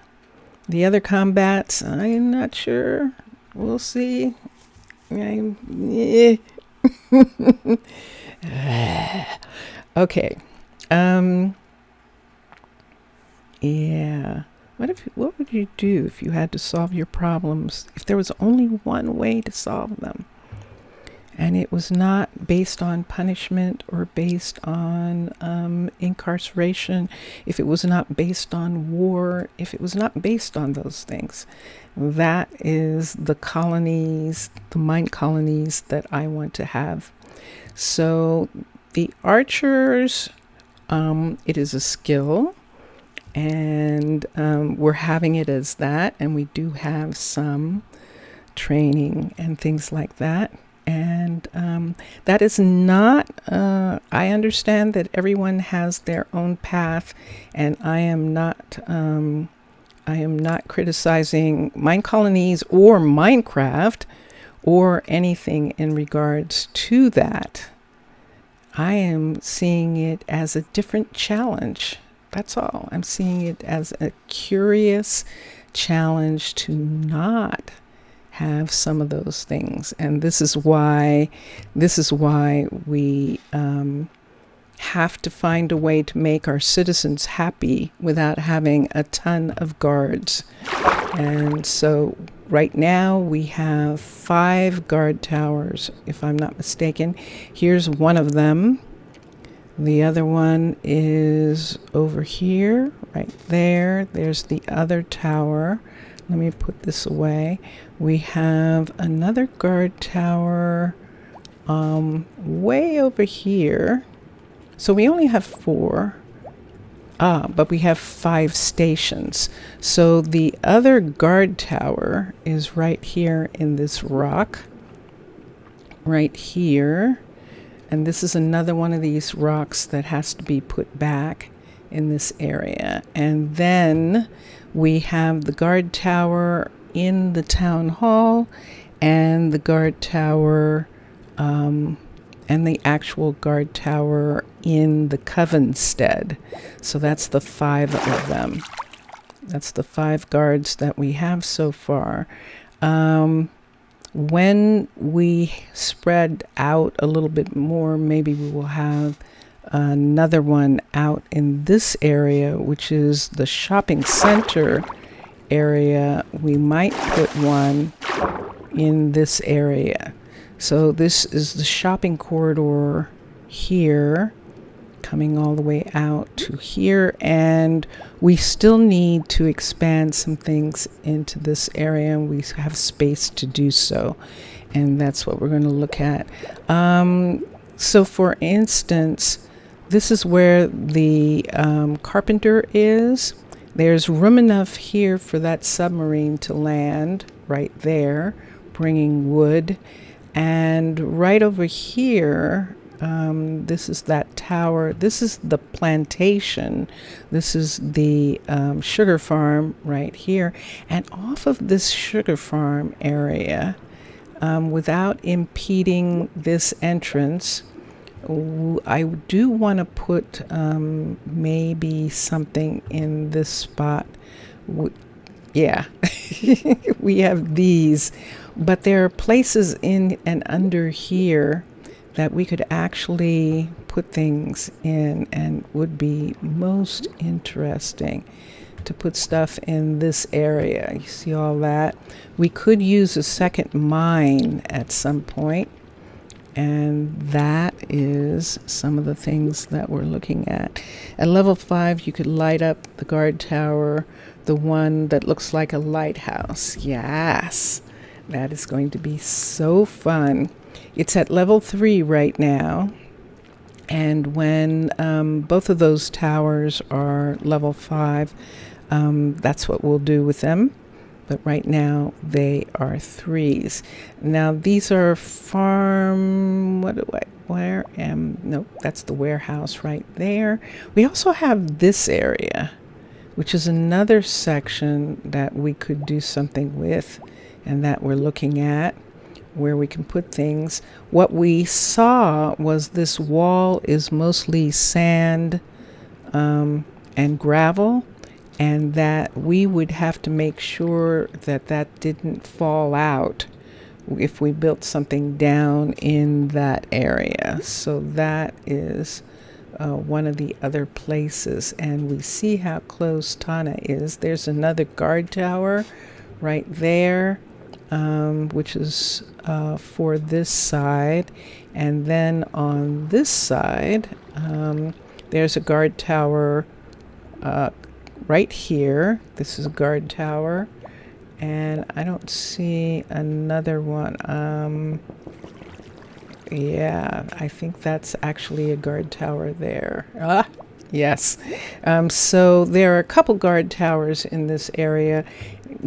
the other combats, I'm not sure. We'll see. Okay. Yeah. What would you do if you had to solve your problems, if there was only one way to solve them? And it was not based on punishment or based on incarceration, if it was not based on war, if it was not based on those things. That is the colonies, the mind colonies that I want to have. So the archers, it is a skill, and we're having it as that, and we do have some training and things like that. And that is not, I understand that everyone has their own path, and I am not criticizing Minecolonies or Minecraft or anything in regards to that. I am seeing it as a different challenge. That's all. I'm seeing it as a curious challenge to not have some of those things. And this is why we have to find a way to make our citizens happy without having a ton of guards. And so right now we have 5 guard towers, if I'm not mistaken. Here's one of them. The other one is over here, right there. There's the other tower. Let me put this away. We have another guard tower way over here. So we only have 4. But we have 5 stations. So the other guard tower is right here in this rock. Right here. And this is another one of these rocks that has to be put back in this area. And then we have the guard tower in the town hall, and the guard tower, and the actual guard tower in the Covenstead. So that's the 5 of them. That's the 5 guards that we have so far. When we spread out a little bit more, maybe we will have another one out in this area, which is the shopping center area. We might put one in this area. So this is the shopping corridor here, coming all the way out to here, and we still need to expand some things into this area, and we have space to do so, and that's what we're going to look at. So for instance, this is where the carpenter is. There's room enough here for that submarine to land right there, bringing wood. And right over here, this is that tower. This is the plantation. This is the sugar farm right here. And off of this sugar farm area, without impeding this entrance, I do want to put maybe something in this spot. Yeah, we have these, but there are places in and under here that we could actually put things in, and would be most interesting to put stuff in this area. You see all that? We could use a second mine at some point. And that is some of the things that we're looking at. At level 5, you could light up the guard tower, the one that looks like a lighthouse. Yes, that is going to be so fun. It's at level 3 right now. And when both of those towers are level 5, that's what we'll do with them. But right now they are 3s. Now these are nope, that's the warehouse right there. We also have this area, which is another section that we could do something with, and that we're looking at, where we can put things. What we saw was this wall is mostly sand and gravel, and that we would have to make sure that that didn't fall out if we built something down in that area. So that is one of the other places, and we see how close Tana is. There's another guard tower right there, which is for this side. And then on this side, there's a guard tower right here. This is a guard tower. And I don't see another one. Yeah, I think that's actually a guard tower there. Ah, yes. So there are a couple guard towers in this area.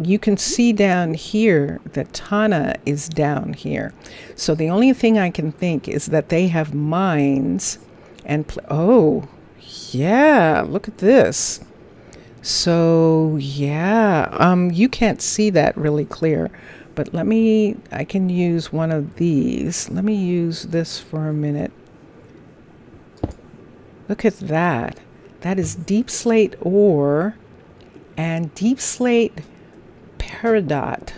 You can see down here that Tana is down here. So the only thing I can think is that they have mines and oh, yeah, look at this. So yeah, you can't see that really clear, but I can use one of these. Let me use this for a minute. Look at that. That is deep slate ore and deep slate peridot,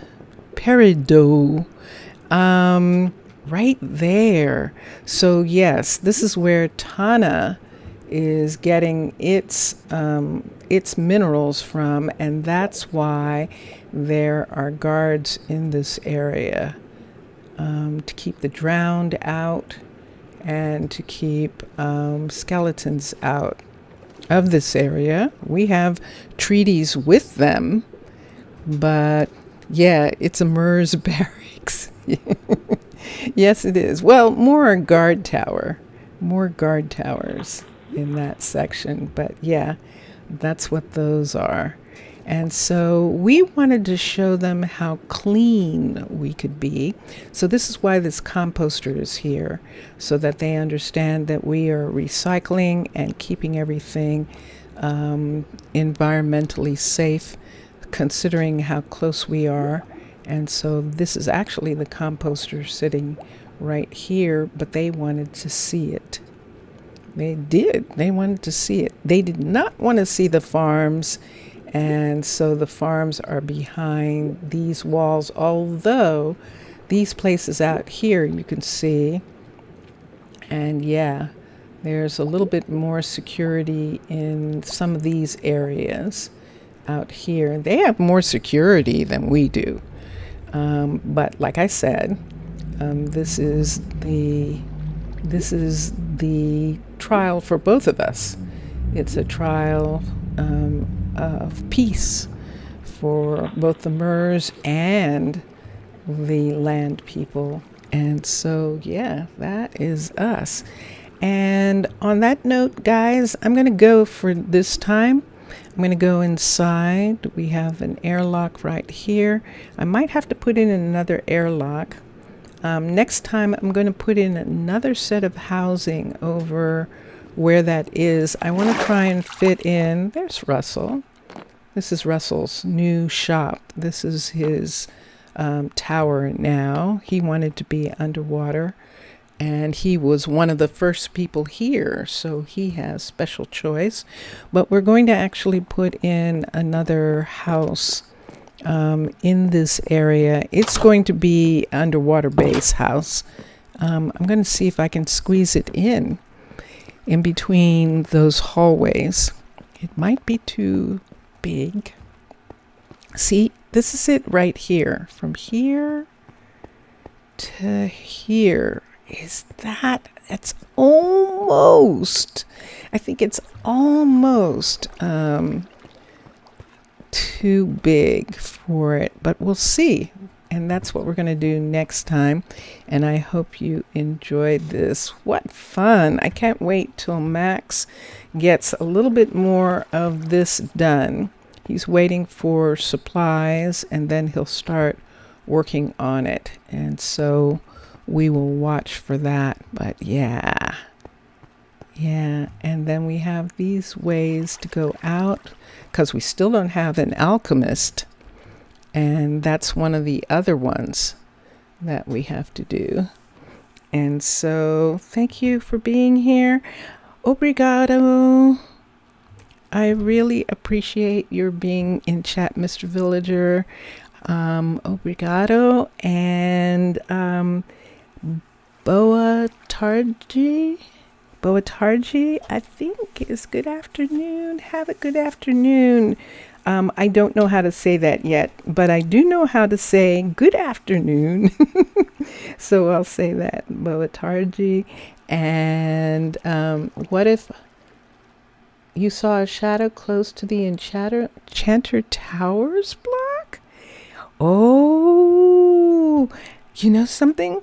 right there. So yes, this is where Tana is getting its minerals from, and that's why there are guards in this area, to keep the drowned out and to keep skeletons out of this area. We have treaties with them, but yeah, it's a MERS barracks. Yes, it is. Well, more guard towers in that section, but yeah, that's what those are. And so we wanted to show them how clean we could be. So this is why this composter is here, so that they understand that we are recycling and keeping everything environmentally safe, considering how close we are. And so this is actually the composter sitting right here, but they wanted to see it. They did. They wanted to see it. They did not want to see the farms. And so the farms are behind these walls, although these places out here you can see. And yeah, there's a little bit more security in some of these areas out here. They have more security than we do. But like I said, this is the trial for both of us. It's a trial of peace for both the MERS and the land people. And so, yeah, that is us. And on that note, guys, I'm going to go for this time. I'm going to go inside. We have an airlock right here. I might have to put in another airlock. Next time, I'm going to put in another set of housing over where that is. I want to try and fit in. There's Russell. This is Russell's new shop. This is his tower now. He wanted to be underwater, and he was one of the first people here, so he has special choice. But we're going to actually put in another house in this area. It's going to be underwater base house. I'm going to see if I can squeeze it in between those hallways. It might be too big. See, this is it right here. From here to here. It's almost, I think it's almost too big for it, but we'll see. And that's what we're going to do next time. And I hope you enjoyed this. What fun. I can't wait till Max gets a little bit more of this done. He's waiting for supplies, and then he'll start working on it. And so we will watch for that. But yeah. And then we have these ways to go out, because we still don't have an alchemist. And that's one of the other ones that we have to do. And so thank you for being here. Obrigado. I really appreciate your being in chat, Mr. Villager. Obrigado. And Boa Tarji, I think is good afternoon. Have a good afternoon. I don't know how to say that yet, but I do know how to say good afternoon. So I'll say that, Boatarji. And what if you saw a shadow close to the enchanter towers block? Oh, you know something?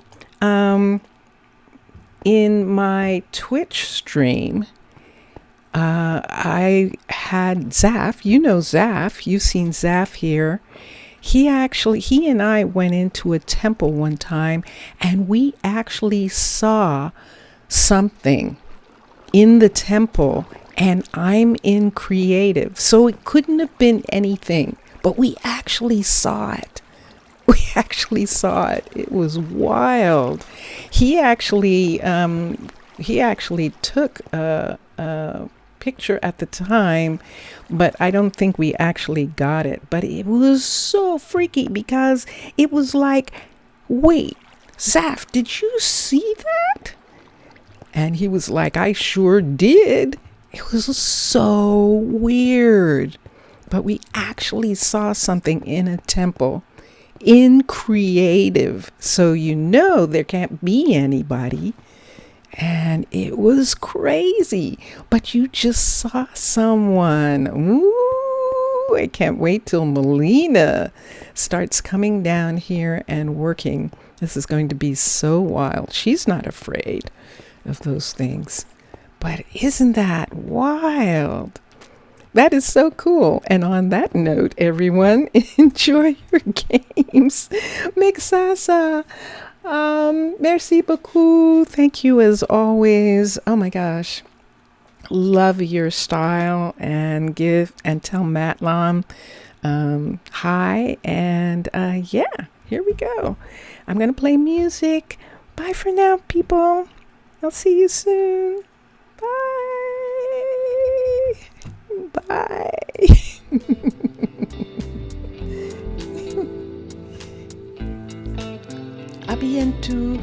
In my Twitch stream, I had Zaf. You know Zaf. You've seen Zaf here. He and I went into a temple one time, and we actually saw something in the temple, and I'm in creative, so it couldn't have been anything, but we actually saw it. We actually saw it. It was wild. He actually took a picture at the time, but I don't think we actually got it. But it was so freaky because it was like, wait, Zaf, did you see that? And he was like, I sure did. It was so weird. But we actually saw something in a temple in creative. So you know there can't be anybody. And it was crazy. But you just saw someone. Ooh, I can't wait till Melina starts coming down here and working. This is going to be so wild. She's not afraid of those things. But isn't that wild? That is so cool. And on that note, everyone, enjoy your games. Mixasa. Merci beaucoup. Thank you as always. Oh my gosh. Love your style, and tell Matlam hi. And yeah, here we go. I'm going to play music. Bye for now, people. I'll see you soon. Bye. Bye. A bientôt.